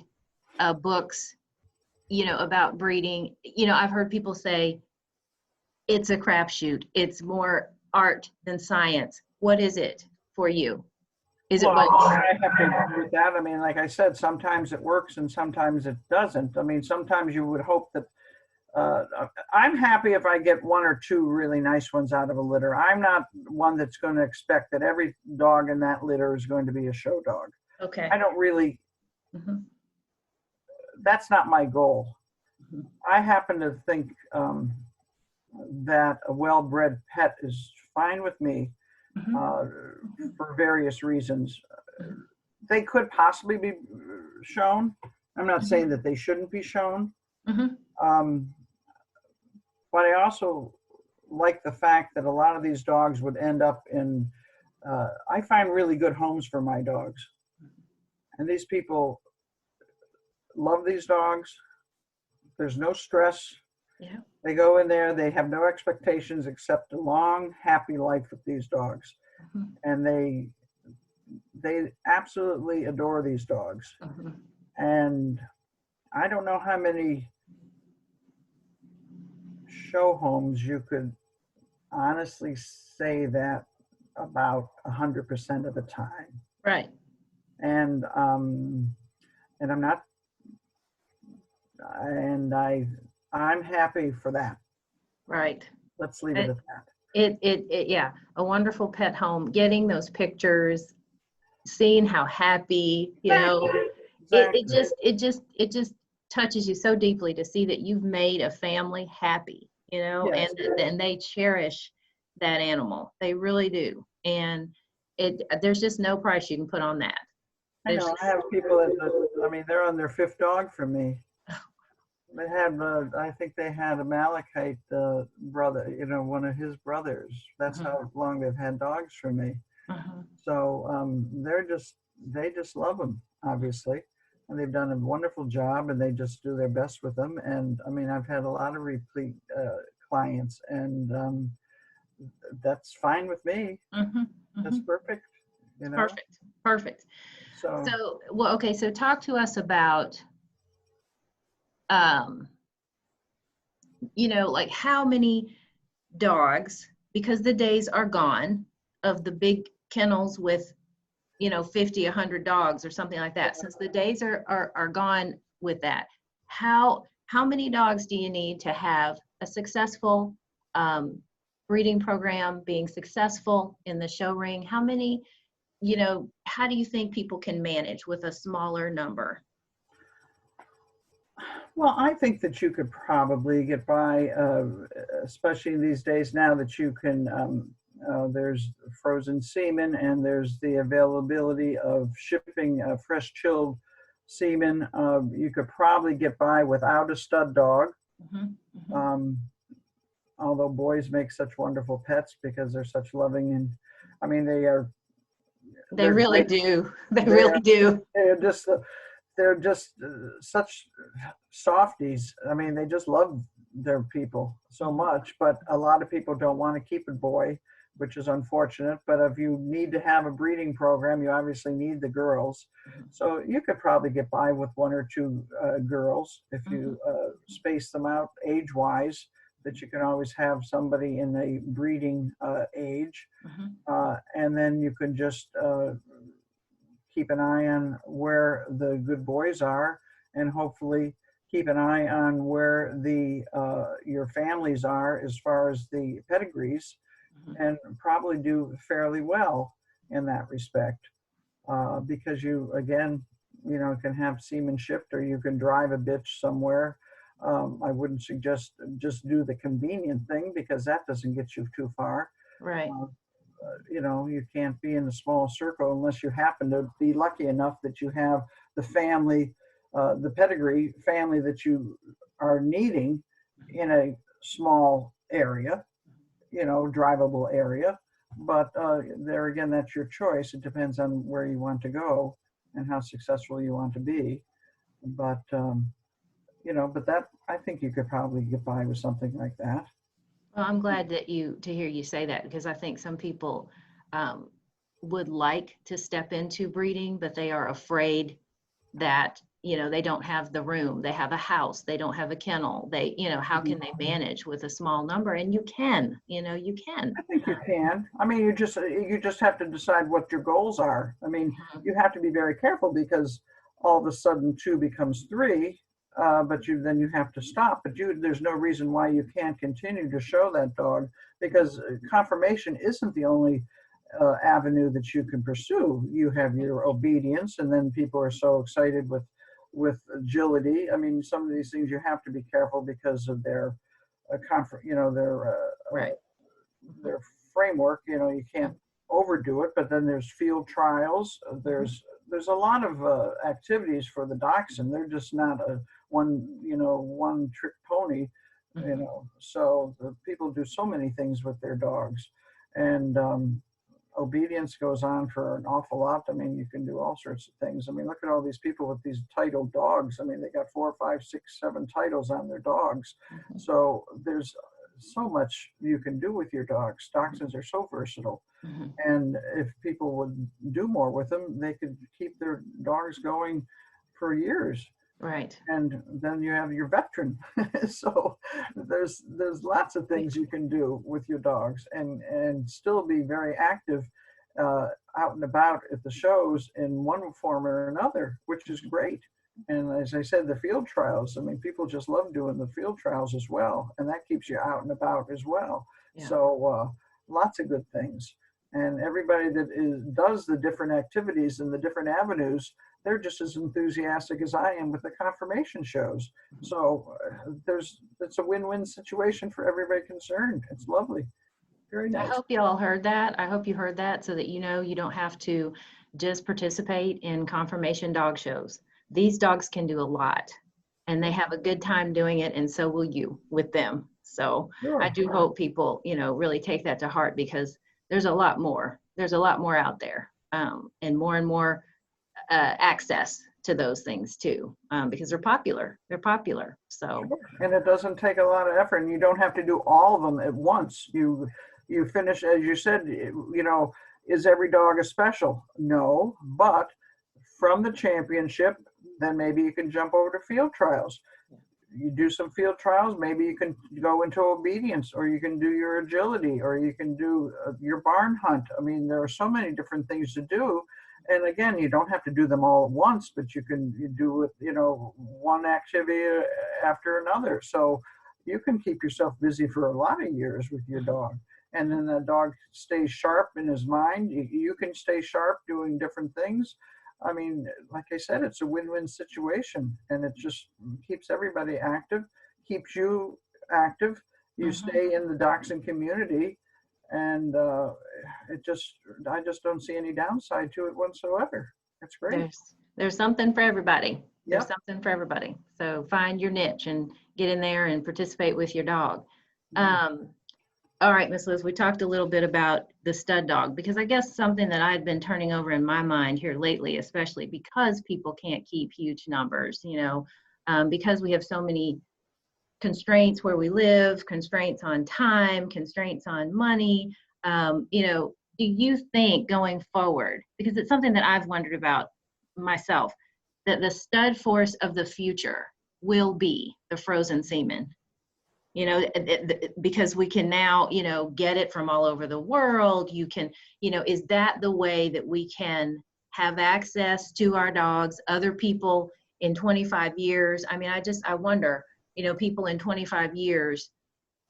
books, you know, about breeding, you know, I've heard people say it's a crapshoot. It's more art than science. What is it for you? Is it what?
I have to agree with that. I mean, like I said, sometimes it works and sometimes it doesn't. I mean, sometimes you would hope that I'm happy if I get one or two really nice ones out of a litter. I'm not one that's going to expect that every dog in that litter is going to be a show dog.
Okay.
I don't really, that's not my goal. I happen to think that a well-bred pet is fine with me for various reasons. They could possibly be shown. I'm not saying that they shouldn't be shown. But I also like the fact that a lot of these dogs would end up in, I find really good homes for my dogs. And these people love these dogs. There's no stress.
Yeah.
They go in there, they have no expectations except a long, happy life with these dogs.
Mhm.
And they absolutely adore these dogs.
Mhm.
And I don't know how many show homes you could honestly say that about 100% of the time.
Right.
And and I'm not, and I'm happy for that.
Right.
Let's leave it
It,
at that.
yeah, a wonderful pet home, getting those pictures, seeing how happy,
Exactly.
it
Exactly.
just, it just touches you so deeply to see that you've made a family happy,
Yes.
and they cherish that animal. They really do. And there's just no price you can put on that.
I
There's
know. I
just,
have people I mean, they're on their fifth dog from me. They had, I think they had a Malachite brother, one of his brothers. That's
Mhm,
how long they've had dogs from me.
mhm.
So they just love them, obviously. And they've done a wonderful job and they just do their best with them. And I mean, I've had a lot of repeat clients and that's fine with me.
Mhm,
That's
mhm.
perfect, you know?
Perfect. Perfect.
So,
So, well, okay, so talk to us about, um, like how many dogs, because the days are gone of the big kennels with, 50, 100 dogs or something like that. Since the days are gone with that, how many dogs do you need to have a successful um, breeding program, being successful in the show ring? How many, how do you think people can manage with a smaller number?
well, I think that you could probably get by, especially these days now that you can, there's frozen semen and there's the availability of shipping fresh chilled semen. You could probably get by without a stud dog.
Mhm, mhm.
Um, Although boys make such wonderful pets because they're such loving and, I mean,
They
they're
really
great.
do. They
They're,
really do.
they're just, they're just such softies. I mean, they just love their people so
Mhm,
much, but a lot of people don't want to keep a boy, which is unfortunate. But if you need to have a breeding program, you obviously need the girls.
mhm,
So you could probably get by with one or two girls if
mhm,
you space them out age wise, that you can always have somebody in a breeding age.
mhm,
And then you can just keep an eye on where the good boys are and hopefully keep an eye on where the your families are as far as the pedigrees
mhm.
and probably do fairly well in that respect because you again can have semen shipped or you can drive a bitch somewhere. I wouldn't suggest just do the convenient thing because that doesn't get you too far.
Right.
uh, you can't be in a small circle unless you happen to be lucky enough that you have the family, the pedigree family that you are needing in a small area, drivable area. But there again, that's your choice. It depends on where you want to go and how successful you want to be. But but that I think you could probably get by with something like that.
Well, I'm glad to hear you say that because I think some people um, would like to step into breeding, but they are afraid that, they don't have the room. They have a house. They don't have a kennel. How
Mhm.
can they manage with a small number? And you can, you can.
I think you can. I mean, you just have to decide what your goals are. I mean,
Mhm.
you have to be very careful because all of a sudden two becomes three, but you have to stop. But there's no reason why you can't continue to show that dog because confirmation isn't the only avenue that you can pursue. You have your obedience, and then people are so excited with agility. I mean, some of these things you have to be careful because of their
Right. Mhm.
their framework. You can't overdo it. But then there's field trials.
Mhm.
There's a lot of activities for the dachshund. They're just not a one trick pony.
Mhm.
So the people do so many things with their dogs, and obedience goes on for an awful lot. I mean, you can do all sorts of things. I mean, look at all these people with these titled dogs. I mean, they got 4, 5, 6, 7 titles on their dogs. So there's so much you can do with your dogs. Dachshunds are so versatile. And if people would do more with them, they could keep their dogs going for years.
Right.
And then you have your veteran. So there's lots of things you can do with your dogs and still be very active out and about at the shows in one form or another, which is great. And as I said, the field trials, I mean, people just love doing the field trials as well. And that keeps you out and about as well. Yeah. So lots of good things. And everybody that does the different activities and the different avenues, they're just as enthusiastic as I am with the conformation shows. So it's a win-win situation for everybody concerned. It's lovely. Very nice.
I hope you all heard that. I hope you heard that so that you know you don't have to just participate in conformation dog shows. These dogs can do a lot and they have a good time doing it, and so will you with them. So sure. I do hope people, really take that to heart, because there's a lot more. There's a lot more out there, and more access to those things too, because they're popular. They're popular. So.
And it doesn't take a lot of effort, and you don't have to do all of them at once. You finish, as you said, is every dog a special? No, but from the championship, then maybe you can jump over to field trials. You do some field trials, maybe you can go into obedience, or you can do your agility, or you can do your barn hunt. I mean, there are so many different things to do. And again, you don't have to do them all at once, but you do it, one activity after another. So you can keep yourself busy for a lot of years with your dog. And then the dog stays sharp in his mind. You can stay sharp doing different things. I mean, like I said, it's a win-win situation, and it just keeps everybody active, keeps you active. You stay in the dachshund community, and I just don't see any downside to it whatsoever. That's great.
There's something for everybody. There's something for everybody. So find your niche and get in there and participate with your dog. All right, Miss Liz, we talked a little bit about the stud dog, because I guess something that I've been turning over in my mind here lately, especially because people can't keep huge numbers, because we have so many constraints where we live, constraints on time, constraints on money. Do you think going forward, because it's something that I've wondered about myself, that the stud force of the future will be the frozen semen? Because we can now, get it from all over the world. You can, is that the way that we can have access to our dogs, other people in 25 years? I mean, I wonder, people in 25 years,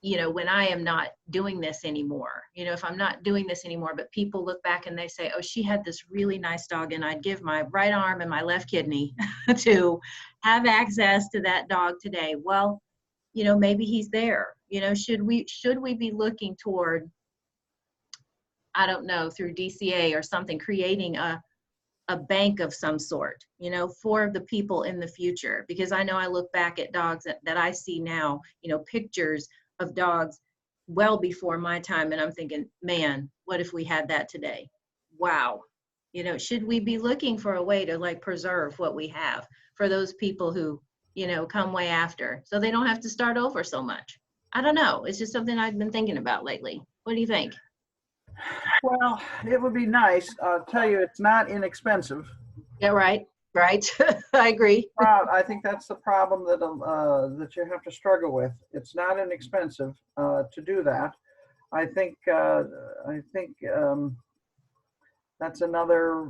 when I am not doing this anymore, if I'm not doing this anymore, but people look back and they say, oh, she had this really nice dog, and I'd give my right arm and my left kidney to have access to that dog today. Well, maybe he's there. Should we be looking toward, I don't know, through DCA or something, creating a bank of some sort, for the people in the future? Because I know I look back at dogs that I see now, pictures of dogs well before my time, and I'm thinking, man, what if we had that today? Wow. Should we be looking for a way to preserve what we have for those people who come way after, so they don't have to start over so much? I don't know. It's just something I've been thinking about lately. What do you think?
Well, it would be nice. I'll tell you, it's not inexpensive.
Yeah, right. I agree.
I think that's the problem that you have to struggle with. It's not inexpensive to do that. I think that's another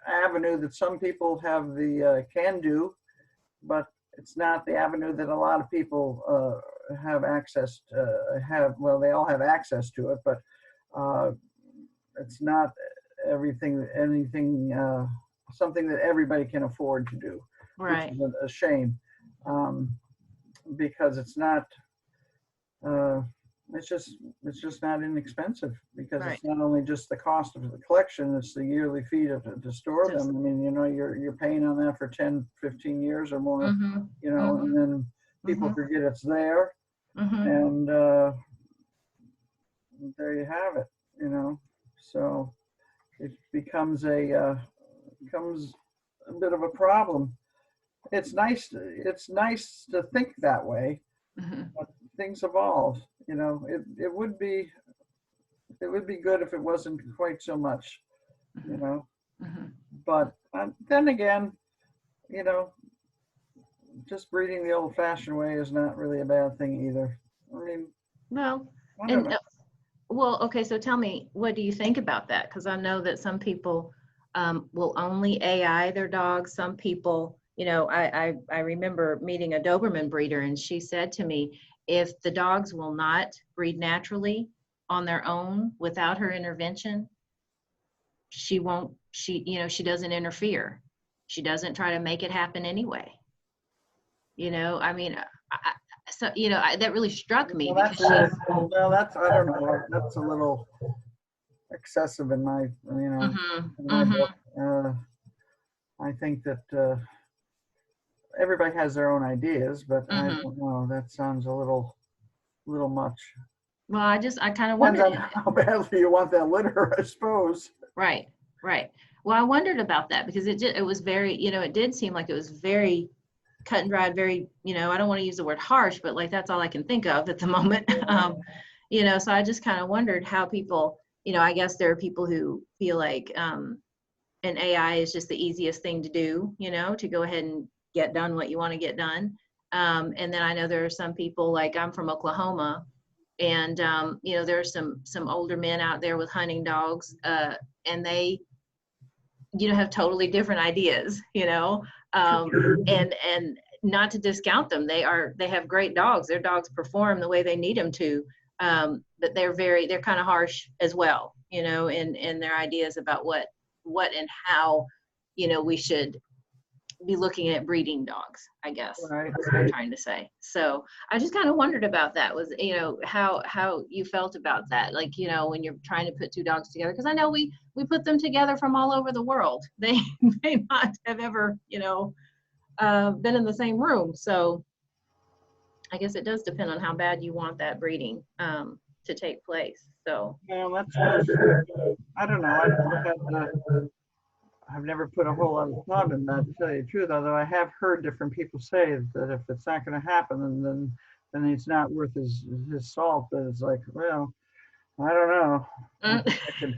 avenue that some people have can do, but it's not the avenue that a lot of people have access to. They all have access to it, but it's not something that everybody can afford to do.
Right.
Which is a shame, because it's not. It's just not inexpensive, because It's not only just the cost of the collection, it's the yearly fee to store them. I mean, you're paying on that for 10, 15 years or more, and then people forget it's there. And there you have it. So it becomes a bit of a problem. It's nice to think that way,
Mhm.
but things evolve. It would be good if it wasn't quite so much. you
Mhm.
know
Mhm.
but then again, you know just breeding the old-fashioned way is not really a bad thing either. I mean,
Well,
I don't
and
know.
well, okay, so tell me, what do you think about that? Because I know that some people will only AI their dogs. Some people, I remember meeting a Doberman breeder, and she said to me, if the dogs will not breed naturally on their own without her intervention, she won't, she doesn't interfere. She doesn't try to make it happen anyway. I mean, so, that really struck me
Well,
because
that's a little. Well, that's I don't know. That's a little excessive
hmm
in my book.
hmm
I think that everybody has their own ideas, but I
hmm
don't know. That sounds a little much.
Well, I kind of
Depends
wondered.
on how badly you want that litter, I suppose.
Right, right. Well, I wondered about that because it was very, it did seem like it was very cut and dried, very, I don't want to use the word harsh, but like that's all I can think of at the moment. So I just kind of wondered how people, I guess there are people who feel like an AI is just the easiest thing to do, to go ahead and get done what you want to get done. And then I know there are some people, like I'm from Oklahoma, and there are some older men out there with hunting dogs, and they have totally different ideas, and not to discount them, they have great dogs. Their dogs perform the way they need them to, but they're kind of harsh as well, in their ideas about what and how we should be looking at breeding dogs, I guess
Right.
is what I'm trying to say. So I just kind of wondered about that, was, how you felt about that. Like, when you're trying to put two dogs together, because I know we put them together from all over the world. They may not have ever, been in the same room. So I guess it does depend on how bad you want that breeding to take place. So
Well, that's good. I don't know. I've never put a whole lot of thought in that, to tell you the truth. Although I have heard different people say that if it's not going to happen, then it's not worth his salt. But it's like, well, I don't know. I
mm.
think I could.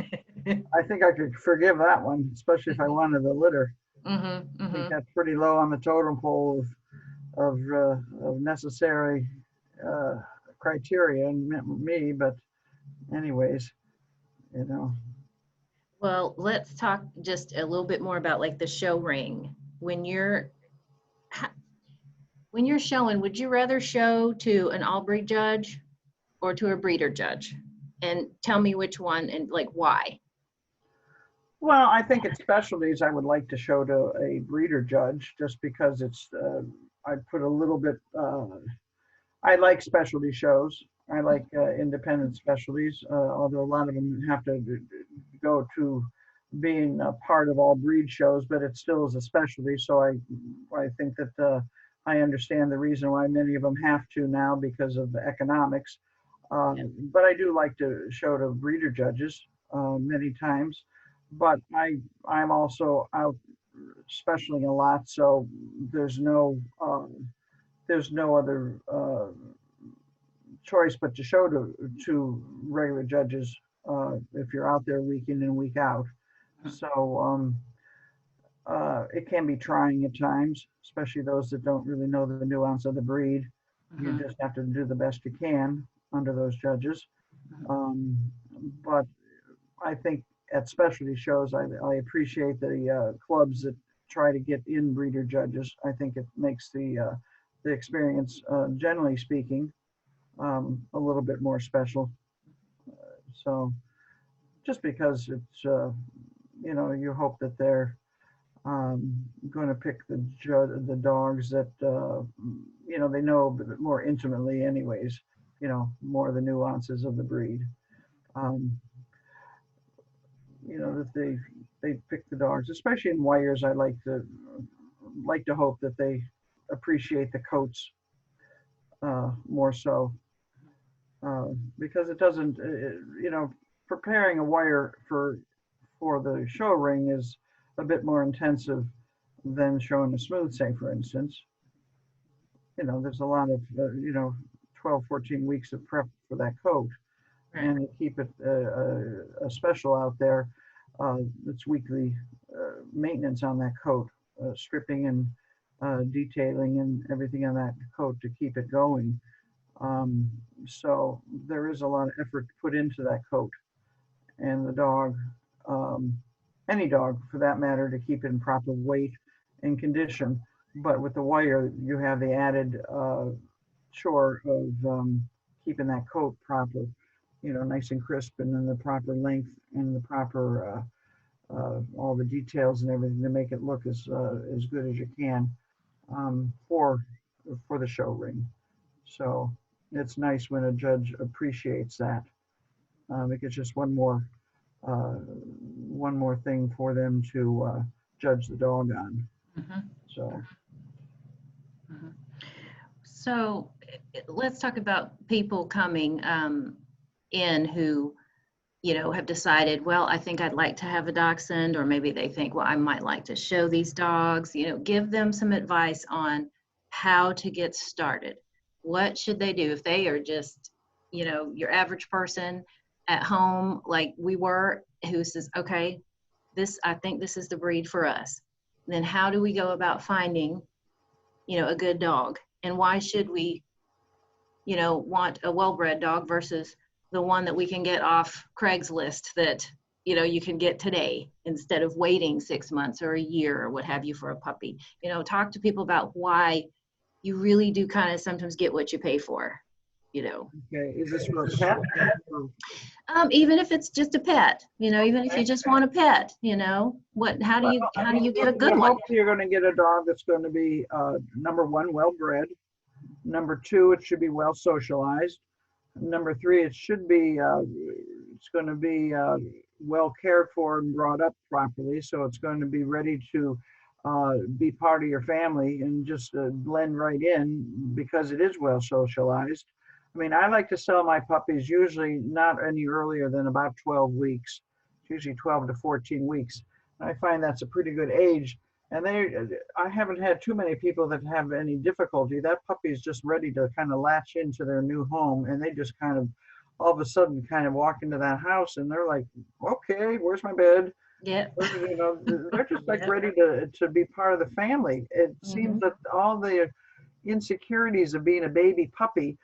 I think I could forgive that one, especially if I wanted the litter.
hmm
I think
hmm
that's pretty low on the totem pole of necessary uh, criteria and me. But anyways, you know.
Well, let's talk just a little bit more about like the show ring. Ha- when you're showing, would you rather show to an all breed judge or to a breeder judge? And tell me which one and like why.
Well, I think it's specialties I would like to show to a breeder judge, just because I put a little bit. I like specialty shows. I like independent specialties, although a lot of them have to go to being a part of all breed shows, but it still is a specialty. So I think that I understand the reason why many of them have to now, because of the economics.
Yeah.
But I do like to show to breeder judges many times. But I'm also out specialing a lot, so there's no there's no other choice but to show to regular judges if you're out there week in and week out. So it can be trying at times, especially those that don't really know the nuance of the breed. You
Mhm,
just have to do the best you can under those judges. Um, but I think at specialty shows, I appreciate the clubs that try to get in breeder judges. I think it makes the experience, generally speaking, a little bit more special. So just because you hope that they're going to pick the dogs that they know a bit more intimately, anyways. More of the nuances of the breed. Um, that they pick the dogs, especially in wires. I like to hope that they appreciate the coats more so. because it doesn't, preparing a wire for the show ring is a bit more intensive than showing a smooth, say, for instance. There's a lot of, 12, 14 weeks of prep for that coat.
Right.
And to keep it a special out there, it's weekly maintenance on that coat, stripping and detailing and everything on that coat to keep it going. So there is a lot of effort put into that coat, and the dog, um, any dog for that matter, to keep it in proper weight and condition. But with the wire, you have the added chore of keeping that coat proper, nice and crisp, and then the proper length and the proper all the details and everything to make it look as good as you can for the show ring. So it's nice when a judge appreciates that. It's just one more thing for them to judge the dog on.
Mhm.
So
Mhm. So let's talk about people coming in who, have decided, well, I think I'd like to have a dachshund, or maybe they think, well, I might like to show these dogs. Give them some advice on how to get started. What should they do if they are just, your average person at home, like we were, who says, okay, I think this is the breed for us. Then how do we go about finding, a good dog? And why should we, want a well-bred dog versus the one that we can get off Craigslist that, you can get today instead of waiting 6 months or a year or what have you for a puppy? Talk to people about why you really do kind of sometimes get what you pay for,
okay, is this for a pet?
even if it's just a pet, even if you just want a pet, how do you get a good one?
Hopefully you're going to get a dog that's going to be number one, well bred. Number two, it should be well socialized. Number three, it's going to be well cared for and brought up properly. So it's going to be ready to be part of your family and just blend right in because it is well socialized. I mean, I like to sell my puppies usually not any earlier than about 12 weeks. It's usually 12 to 14 weeks. I find that's a pretty good age. And I haven't had too many people that have any difficulty. That puppy is just ready to kind of latch into their new home, and they just kind of all of a sudden kind of walk into that house and they're like, okay, where's my bed?
Yeah.
They're just like
Yep.
ready to be part of the family. It seems that all the insecurities of being a baby puppy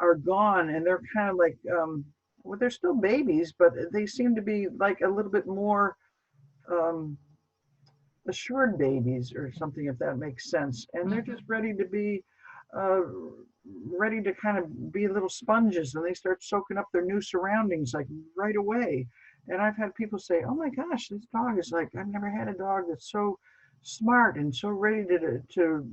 are gone, and they're kind of like, well, they're still babies, but they seem to be like a little bit more um, assured babies or something, if that makes sense. And they're just ready to be, uh, ready to kind of be little sponges, and they start soaking up their new surroundings like right away. And I've had people say, "Oh my gosh, this dog is like, I've never had a dog that's so smart and so ready to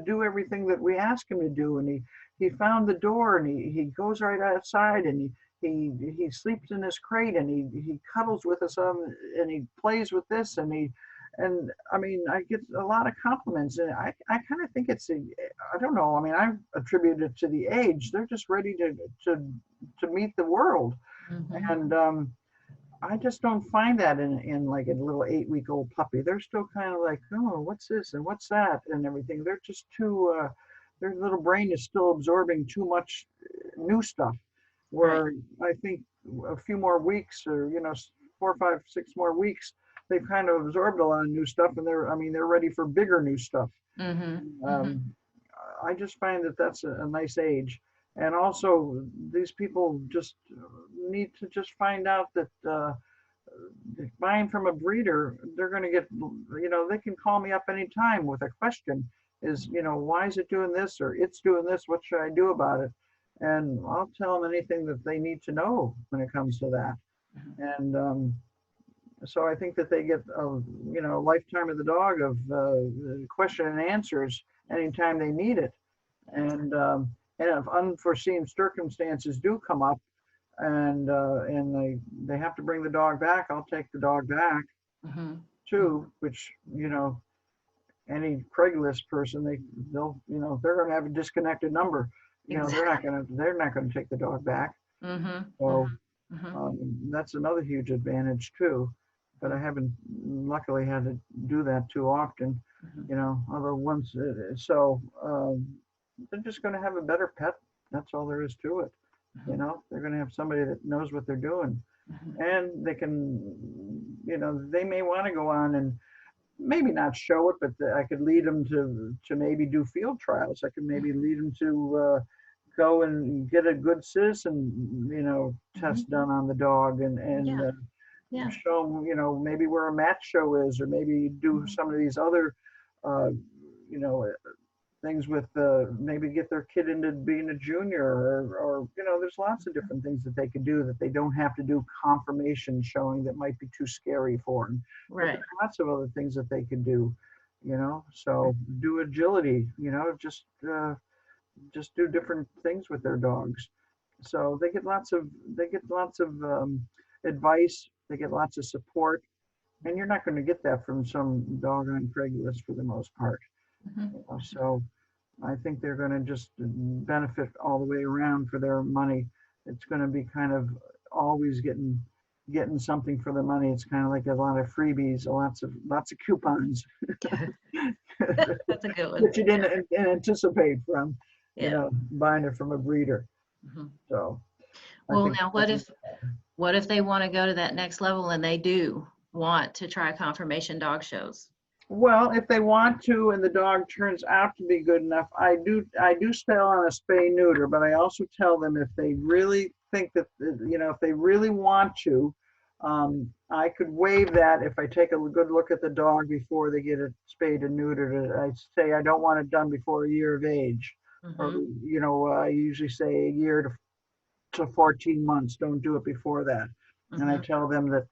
do everything that we ask him to do." And he found the door, and he goes right outside, and he sleeps in his crate, and he cuddles with us on, and he plays with this, and I mean, I get a lot of compliments, and I kind of think I don't know. I mean, I attribute it to the age. They're just ready to meet the world,
Mhm.
and I just don't find that in like a little 8-week-old puppy. They're still kind of like, oh, what's this and what's that and everything. They're just too. Their little brain is still absorbing too much new stuff.
Right.
Where I think a few more weeks, or 4, 5, 6 more weeks, they've kind of absorbed a lot of new stuff, and they're ready for bigger new stuff.
Mhm. Mhm.
Um, I just find that that's a nice age. And also, these people just need to just find out that buying from a breeder, they're going to get, they can call me up anytime with a question. Why is it doing this, or it's doing this? What should I do about it? And I'll tell them anything that they need to know when it comes to that. And so I think that they get a lifetime of the dog of question and answers anytime they need it. And if unforeseen circumstances do come up, and they have to bring the dog back, I'll take the dog back
Mhm.
too. Which any Craigslist person, they're going to have a disconnected number. you know,
Exactly.
they're not gonna take the dog back.
Mhm.
So
Mhm.
that's another huge advantage too. But I haven't luckily had to do that too often,
Mhm.
you know. Although once, so they're just going to have a better pet. That's all there is to it. You
Mhm.
know, they're going to have somebody that knows what they're doing,
Mhm.
and they can, you know, they may want to go on and maybe not show it, but I could lead them to maybe do field trials. I could maybe lead them to go and get a good citizen, you know,
Mhm.
test done on the dog, and
Yeah. Yeah.
show them, you know, maybe where a match show is, or maybe do
Mhm.
some of these other, uh, you know, things with maybe get their kid into being a junior, or you know, there's lots of different things that they could do that they don't have to do confirmation showing that might be too scary for them. But
Right.
there's lots of other things that they could do, you know. So do agility, you know, just do different things with their dogs. So they get lots of advice. They get lots of support, and you're not going to get that from some dog on Craigslist for the most part.
Mhm.
You know? So I think they're going to just benefit all the way around for their money. It's going to be kind of always getting something for the money. It's kind of like a lot of freebies, lots of coupons
That's a good one.
that you didn't anticipate from, you
Yeah.
know, buying it from a breeder.
Mhm.
So
Well, now what if they want to go to that next level and they do want to try conformation dog shows?
well, if they want to and the dog turns out to be good enough, I do sell on a spay neuter, but I also tell them if they really think that, you know, if they really want to, I could waive that if I take a good look at the dog before they get it spayed and neutered. I say I don't want it done before a year of age, or
Mhm.
you know, I usually say a year to 14 months. Don't do it before that. And I
Mhm.
tell them that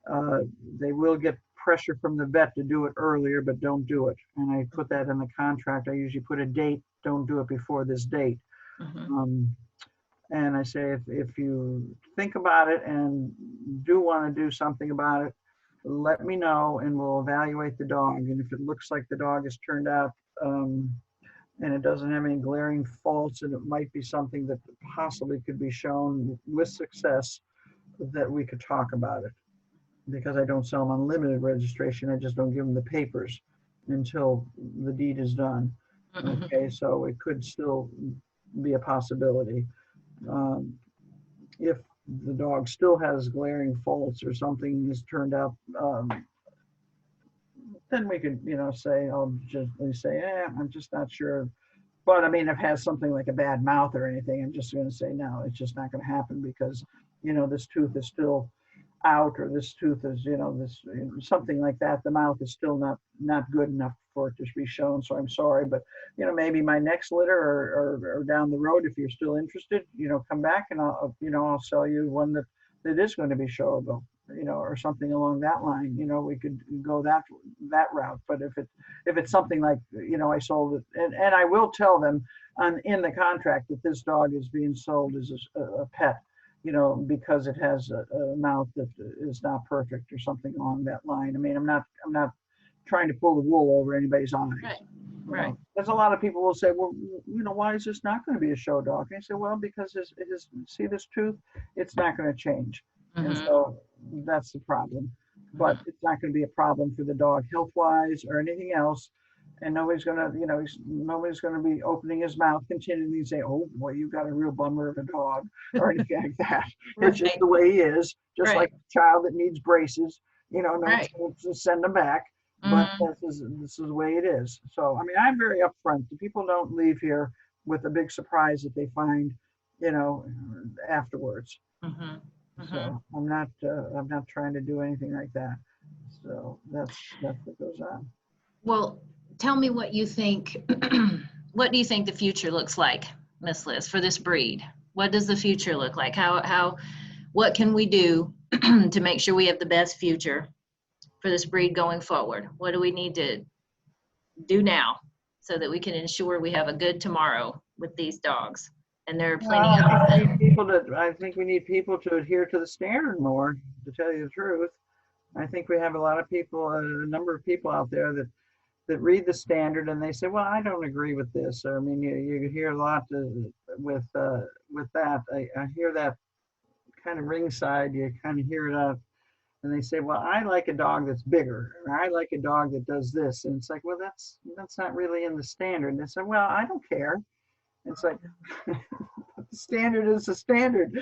uh, they will get pressure from the vet to do it earlier, but don't do it. And I put that in the contract. I usually put a date, don't do it before this date.
Mhm.
Um, and I say, if you think about it and do want to do something about it, let me know and we'll evaluate the dog. And if it looks like the dog has turned out and it doesn't have any glaring faults and it might be something that possibly could be shown with success, that we could talk about it. Because I don't sell them unlimited registration, I just don't give them the papers until the deed is done.
Mhm.
Okay, so it could still be a possibility. Um, if the dog still has glaring faults or something has turned out, then we could, you know, say, I'll just say, I'm just not sure. But I mean, if it has something like a bad mouth or anything, I'm just going to say, no, it's just not going to happen because, you know, this tooth is still out, or this tooth is, you know, this, you know, something like that. The mouth is still not good enough for it to be shown. So I'm sorry, but you know, maybe my next litter, or down the road, if you're still interested, you know, come back and I'll sell you one that is going to be showable, you know, or something along that line. You know, we could go that route. But if it's something like, you know, I sold it, and I will tell them in the contract that this dog is being sold as a pet, you know, because it has a mouth that is not perfect or something along that line. I mean, I'm not trying to pull the wool over anybody's eyes.
Right.
You
Right.
know, there's a lot of people will say, well, you know, why is this not going to be a show dog? And I say, well, because his see this tooth, it's not going to change, and
Mhm.
so that's the problem. But
Mhm.
it's not going to be a problem for the dog health wise or anything else. And nobody's gonna, you know, nobody's gonna be opening his mouth continually and say, "Oh boy, you got a real bummer of a dog," or anything like that. It's just
Right.
the way he is, just
Right.
like a child that needs braces. You know, no one's
Right.
going to send them back, but
Mhm.
this is the way it is. So, I mean, I'm very upfront. The people don't leave here with a big surprise that they find, you know, afterwards.
Mhm. Mhm.
So I'm not trying to do anything like that. So that's what goes on.
Well, tell me what you think. What do you think the future looks like, Miss Liz, for this breed? What does the future look like? What can we do to make sure we have the best future for this breed going forward? What do we need to do now so that we can ensure we have a good tomorrow with these dogs? And there are plenty
Well,
of them.
I think we need people to adhere to the standard more, to tell you the truth. I think we have a lot of people, a number of people out there that that read the standard and they say, well, I don't agree with this. Or, I mean, you hear a lot with that. I hear that kind of ringside. You kind of hear it out, and they say, well, I like a dog that's bigger, or I like a dog that does this. And it's like, well, that's not really in the standard. And they say, well, I don't care. And it's like, the standard is the standard.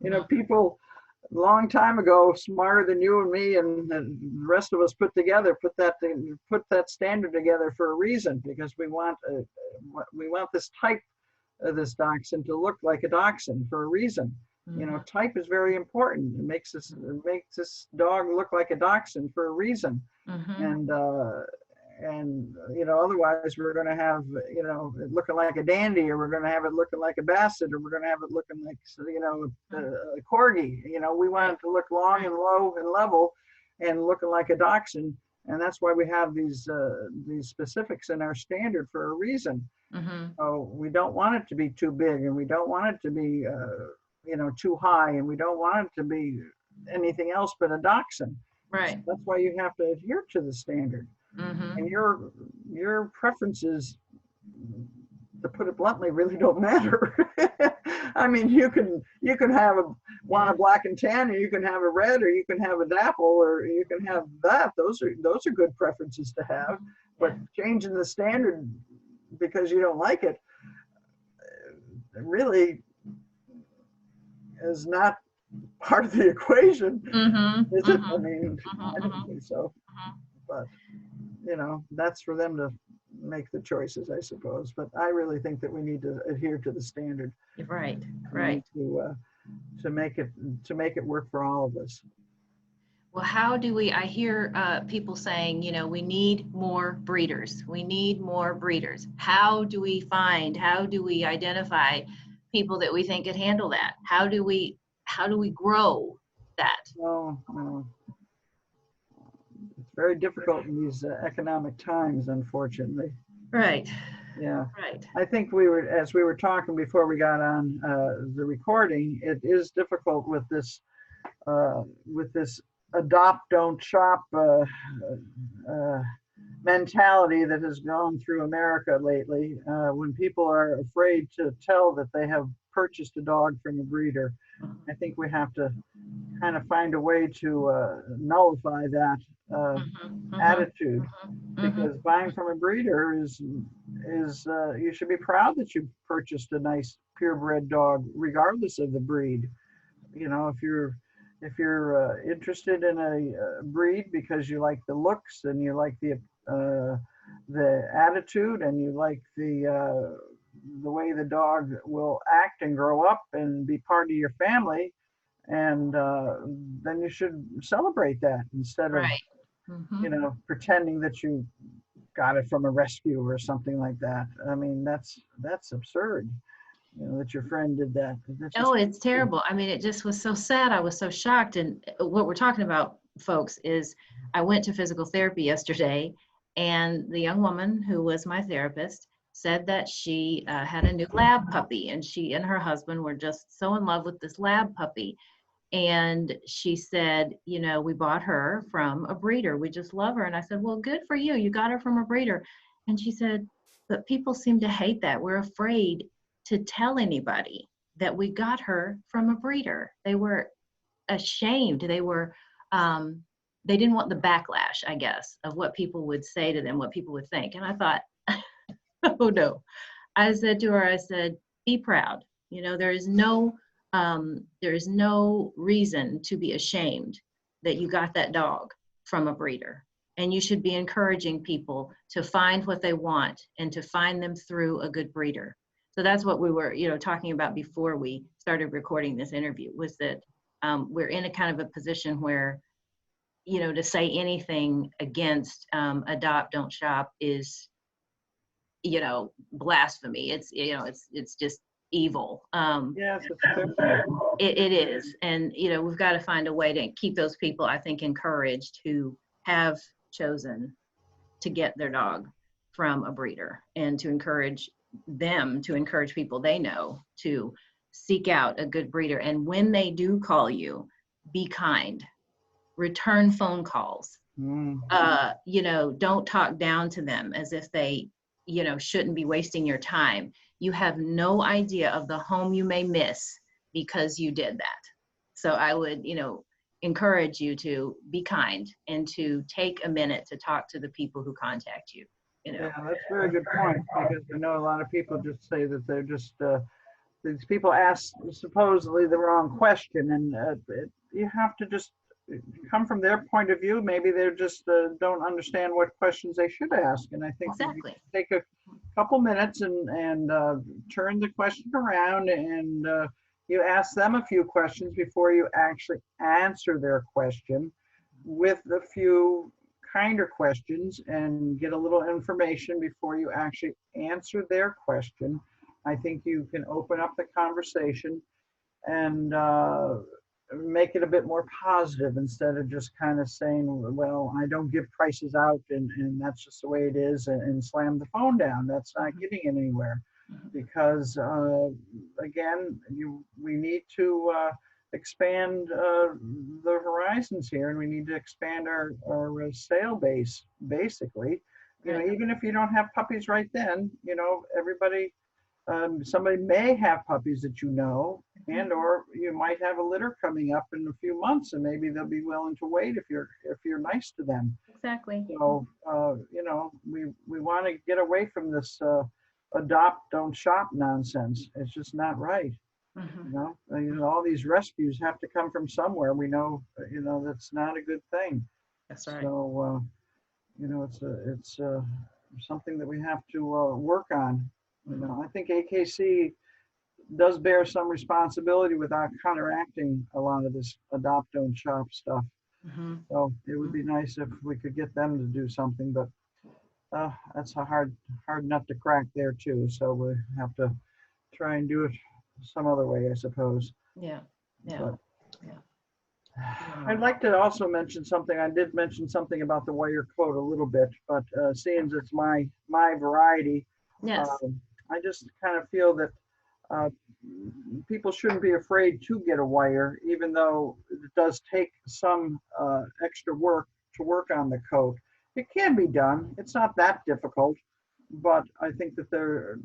You know, people a long time ago, smarter than you and me and the rest of us put that standard together for a reason, because we want this type of this dachshund to look like a dachshund for a reason. You know, type is very important. It makes this dog look like a dachshund for a reason. And you know, otherwise we're going to have, you know, it looking like a dandy, or we're going to have it looking like a basset, or we're going to have it looking like, you know, a corgi. You know, we want it to look long and low and level and looking like a dachshund. And that's why we have these specifics in our standard for a reason. So we don't want it to be too big, and we don't want it to be you know, too high, and we don't want it to be anything else but a dachshund.
Right.
So that's why you have to adhere to the standard. And your preferences, to put it bluntly, really don't matter. I mean, you can want a black and tan, or you can have a red, or you can have a dapple, or you can have that. Those are good preferences to have. But changing the standard because you don't like it really is not part of the equation, is it? I mean, I don't think so. But you know, that's for them to make the choices, I suppose. But I really think that we need to adhere to the standard.
Right.
To make it work for all of us.
Well, how do we, I hear people saying, you know, we need more breeders. We need more breeders. How do we identify people that we think could handle that? How do we grow that?
No. It's very difficult in these economic times, unfortunately.
Right.
Yeah.
Right.
I think as we were talking before we got on the recording, it is difficult with this adopt, don't shop mentality that has gone through America lately, when people are afraid to tell that they have purchased a dog from a breeder. I think we have to kind of find a way to nullify that attitude, because buying from a breeder is you should be proud that you purchased a nice purebred dog, regardless of the breed. You know, if you're interested in a breed because you like the looks, and you like the attitude, and you like the way the dog will act and grow up and be part of your family, and then you should celebrate that instead of you know, pretending that you got it from a rescue or something like that. I mean, that's absurd. You know, that your friend did that.
Oh, it's terrible. I mean, it just was so sad. I was so shocked. And what we're talking about, folks, is I went to physical therapy yesterday, and the young woman who was my therapist said that she had a new lab puppy, and she and her husband were just so in love with this lab puppy. And she said, you know, we bought her from a breeder. We just love her. And I said, well, good for you. You got her from a breeder. And she said, but people seem to hate that. We're afraid to tell anybody that we got her from a breeder. They were ashamed. They were, they didn't want the backlash, I guess, of what people would say to them, what people would think. And I thought, oh no. I said to her, I said, be proud. You know, there is no reason to be ashamed that you got that dog from a breeder. And you should be encouraging people to find what they want and to find them through a good breeder. So that's what we were, you know, talking about before we started recording this interview, was that we're in a kind of a position where, you know, to say anything against adopt, don't shop is, you know, blasphemy. It's, you know, it's just evil.
Yes,
it is. And, you know, we've got to find a way to keep those people, I think, encouraged who have chosen to get their dog from a breeder, and to encourage them to encourage people they know to seek out a good breeder. And when they do call you, be kind, return phone calls,
Mm.
You know, don't talk down to them as if they, you know, shouldn't be wasting your time. You have no idea of the home you may miss because you did that. So I would, you know, encourage you to be kind and to take a minute to talk to the people who contact you, you
Yeah,
know.
that's a very good point, because I know a lot of people just say that they're just these people ask supposedly the wrong question, and you have to just come from their point of view. Maybe they're just don't understand what questions they should ask, and I think if you
Exactly.
take a couple minutes and turn the question around, and you ask them a few questions before you actually answer their question, with a few kinder questions, and get a little information before you actually answer their question. I think you can open up the conversation and make it a bit more positive, instead of just kind of saying, well, I don't give prices out, and that's just the way it is, and slam the phone down. That's not getting it anywhere, because again, we need to expand the horizons here, and we need to expand our sale base, basically. You know,
Right.
even if you don't have puppies right then, you know, somebody may have puppies that you know, and or you might have a litter coming up in a few months, and maybe they'll be willing to wait if you're nice to them.
Exactly.
So you know, we want to get away from this adopt, don't shop nonsense. It's just not right.
Hmm.
You know, all these rescues have to come from somewhere. We know, you know, that's not a good thing.
That's right.
So you know, it's something that we have to work on. You know, I think AKC does bear some responsibility without counteracting a lot of this adopt, don't shop stuff.
Hmm.
So it would be nice if we could get them to do something, but that's a hard nut to crack there too. So we have to try and do it some other way, I suppose.
Yeah. Yeah.
But
Yeah.
I'd like to also mention something. I did mention something about the wire coat a little bit, but seeing as it's my variety,
Yes.
I just kind of feel that uh, people shouldn't be afraid to get a wire, even though it does take some extra work to work on the coat. It can be done. It's not that difficult, but I think that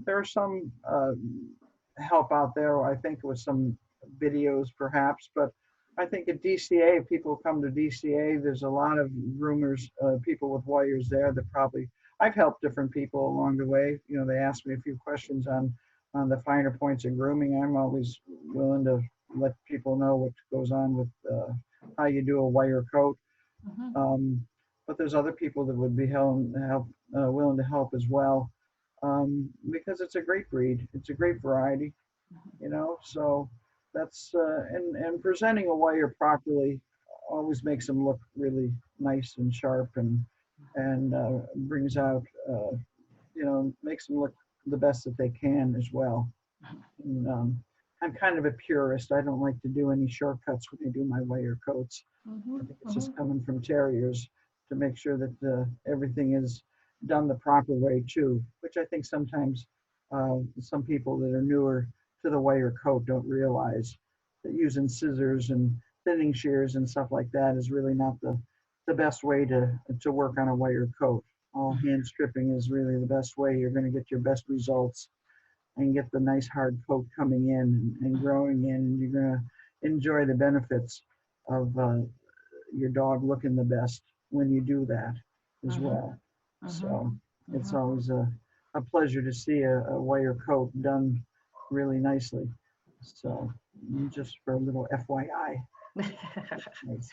there's some help out there. I think with some videos perhaps, but I think at DCA, people come to DCA. There's a lot of groomers, people with wires there that probably, I've helped different people along the way. You know, they ask me a few questions on the finer points of grooming. I'm always willing to let people know what goes on with how you do a wire coat.
Hmm.
But there's other people that would be willing to help as well, because it's a great breed. It's a great variety, you know. So that's and presenting a wire properly always makes them look really nice and sharp, and brings out you know, makes them look the best that they can as well. And, I'm kind of a purist. I don't like to do any shortcuts when I do my wire coats. I
Hmm.
think it's just
Hmm.
coming from terriers to make sure that everything is done the proper way too, which I think sometimes some people that are newer to the wire coat don't realize that using scissors and thinning shears and stuff like that is really not the best way to work on a wire coat. All hand stripping is really the best way. You're going to get your best results and get the nice hard coat coming in and growing in, and you're going to enjoy the benefits of your dog looking the best when you do that as
Hmm.
well.
Hmm.
So it's
Hmm.
always a pleasure to see a wire coat done really nicely. So just for a little FYI. Nice.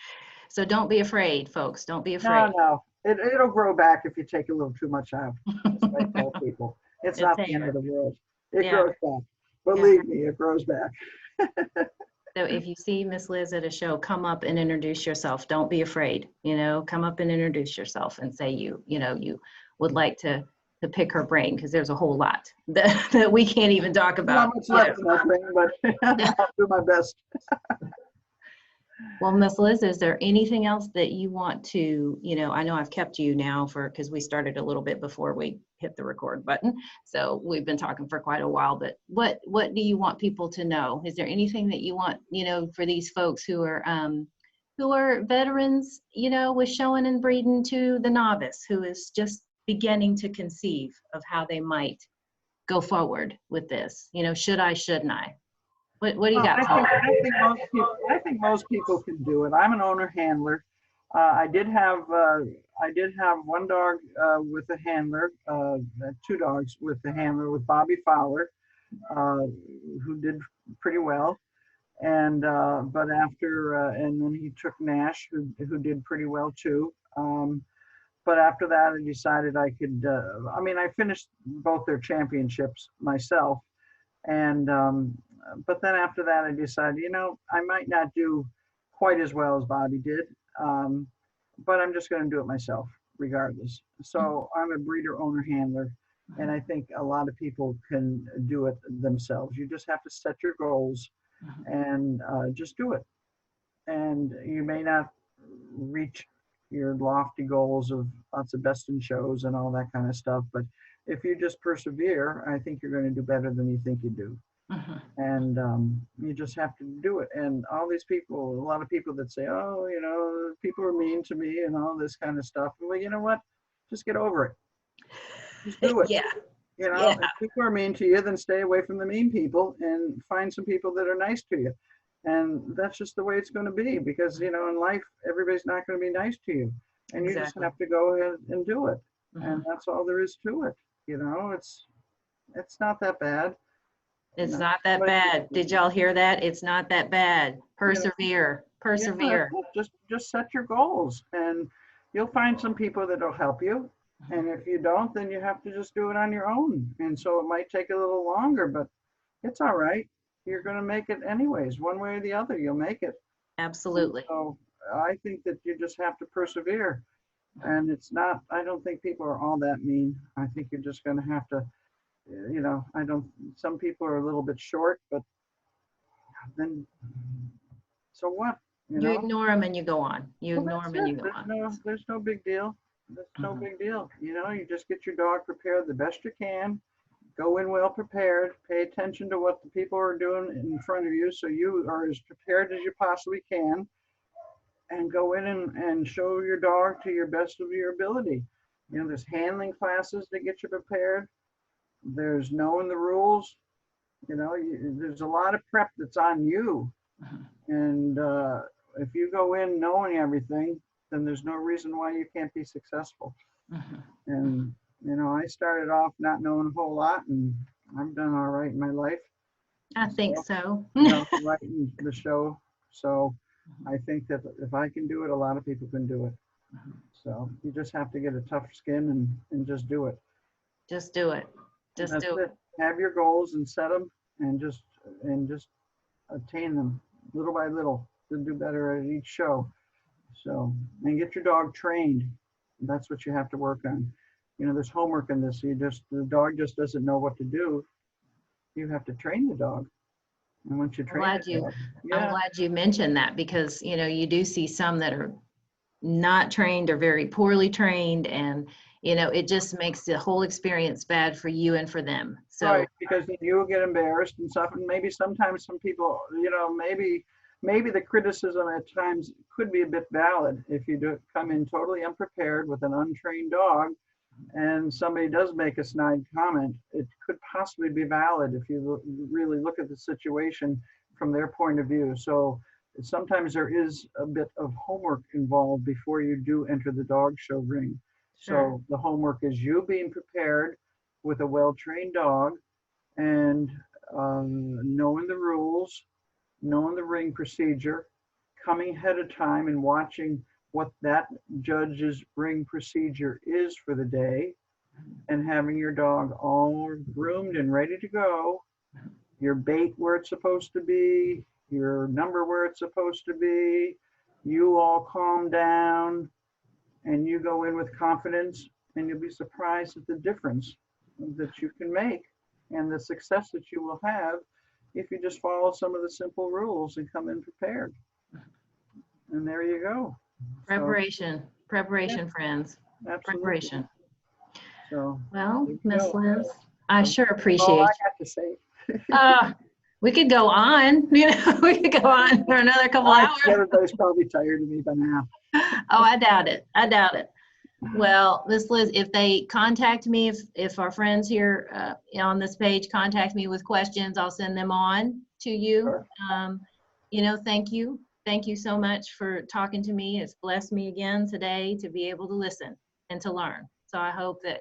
So don't be afraid, folks. Don't be
No,
afraid.
no, it'll grow back if you take a little too much out. That's what I tell people. It's
It's
not the end of
there.
the world. It
Yeah.
grows back.
Yeah.
Believe me, it grows back.
So if you see Miss Liz at a show, come up and introduce yourself. Don't be afraid. You know, come up and introduce yourself and say you know, you would like to pick her brain, because there's a whole lot that we can't even talk
Not
about.
much
You
left in that thing, but
know.
I'll do my best.
Well, Miss Liz, is there anything else that you want to, you know, I know I've kept you now because we started a little bit before we hit the record button. So we've been talking for quite a while, but what do you want people to know? Is there anything that you want, you know, for these folks who are who are veterans, you know, with showing and breeding, to the novice who is just beginning to conceive of how they might go forward with this? You know, should I, shouldn't I? What do you
Well,
got?
I think most people can do it. I'm an owner handler. I did have one dog with a handler, two dogs with the handler, with Bobby Fowler, uh, who did pretty well. And but after and then he took Nash, who did pretty well too. But after that, I decided I could. I mean, I finished both their championships myself, and but then after that, I decided, you know, I might not do quite as well as Bobby did, um, but I'm just going to do it myself regardless. So I'm a breeder owner handler, and I think a lot of people can do it themselves. You just have to set your goals and just do it. And you may not reach your lofty goals of lots of best in shows and all that kind of stuff, but if you just persevere, I think you're going to do better than you think you do.
Mhm.
And you just have to do it. And all these people, a lot of people that say, oh, you know, people are mean to me and all this kind of stuff. Well, you know what? Just get over it. Just do it.
Yeah,
You
yeah,
know, if people are mean to you, then stay away from the mean people and find some people that are nice to you. And that's just the way it's going to be, because, you know, in life, everybody's not going to be nice to you. And you just
exactly.
have to go ahead and do it. And
Mhm.
that's all there is to it. You know, it's not that bad. You
It's
know,
not that
somebody,
bad. Did y'all hear that? It's not that bad.
you know,
Persevere,
yeah, that's
persevere.
it. Just set your goals, and you'll find some people that'll help you. And if you don't, then you have to just do it on your own. And so it might take a little longer, but it's all right. You're going to make it anyways, one way or the other. You'll make it. And
Absolutely.
so I think that you just have to persevere. And it's not. I don't think people are all that mean. I think you're just going to have to. You know, I don't. Some people are a little bit short, but then so what? You
You
know.
ignore them and you go on. You
Well,
ignore
that's
them and
it.
you go on.
There's no big deal. There's no
Mhm.
big deal. You know, you just get your dog prepared the best you can. Go in well prepared. Pay attention to what the people are doing in front of you, so you are as prepared as you possibly can. And go in and show your dog to your best of your ability. You know, there's handling classes that get you prepared. There's knowing the rules. You know, there's a lot of prep that's on you.
Mhm.
And if you go in knowing everything, then there's no reason why you can't be successful.
Mhm.
And, you know, I started off not knowing a whole lot, and I've done all right in my life.
I think
So,
so.
you know, writing the show. So I think that if I can do it, a lot of people can do it. So you just have to get a tough skin and just do it.
Just do it.
And
Just
that's
do it.
it. Have your goals and set them, and just attain them little by little to do better at each show. So, and get your dog trained. That's what you have to work on. You know, there's homework in this. The dog just doesn't know what to do. You have to train the dog. And once you
I'm
train
glad
the
you
dog,
I'm
yeah,
glad you mentioned that, because you know you do see some that are not trained or very poorly trained, and you know it just makes the whole experience bad for you and for them. So
right. Because then you will get embarrassed and stuff. And maybe sometimes some people, you know, maybe the criticism at times could be a bit valid if you do come in totally unprepared with an untrained dog, and somebody does make a snide comment. It could possibly be valid if you really look at the situation from their point of view. So sometimes there is a bit of homework involved before you do enter the dog show ring.
sure.
So the homework is you being prepared with a well-trained dog, and knowing the rules, knowing the ring procedure, coming ahead of time and watching what that judge's ring procedure is for the day, and having your dog all groomed and ready to go, your bait where it's supposed to be, your number where it's supposed to be, you all calm down, and you go in with confidence, and you'll be surprised at the difference that you can make and the success that you will have if you just follow some of the simple rules and come in prepared. And there you go. So,
Preparation,
yeah,
preparation, friends.
absolutely.
Preparation.
So,
Well,
there you
Miss
go.
Liz, I
So
sure
that's all I
appreciate
got to say.
you. We could go on, we could go on for another couple hours.
Everybody's probably tired of me by now.
Oh, I doubt it. I doubt it. Well, Miss Liz, if they contact me, if our friends here on this page contact me with questions, I'll send them on to you.
Sure.
Thank you. Thank you so much for talking to me. It's blessed me again today to be able to listen and to learn. So I hope that,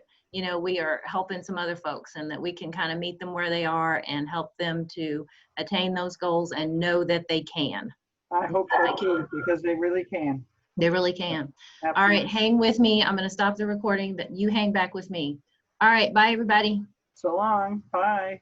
we are helping some other folks and that we can kind of meet them where they are and help them to attain those goals and know that they can.
I hope so too, because they really can.
They really can.
Absolutely.
All right, hang with me. I'm going to stop the recording, but you hang back with me. All right, bye everybody.
So long. Bye.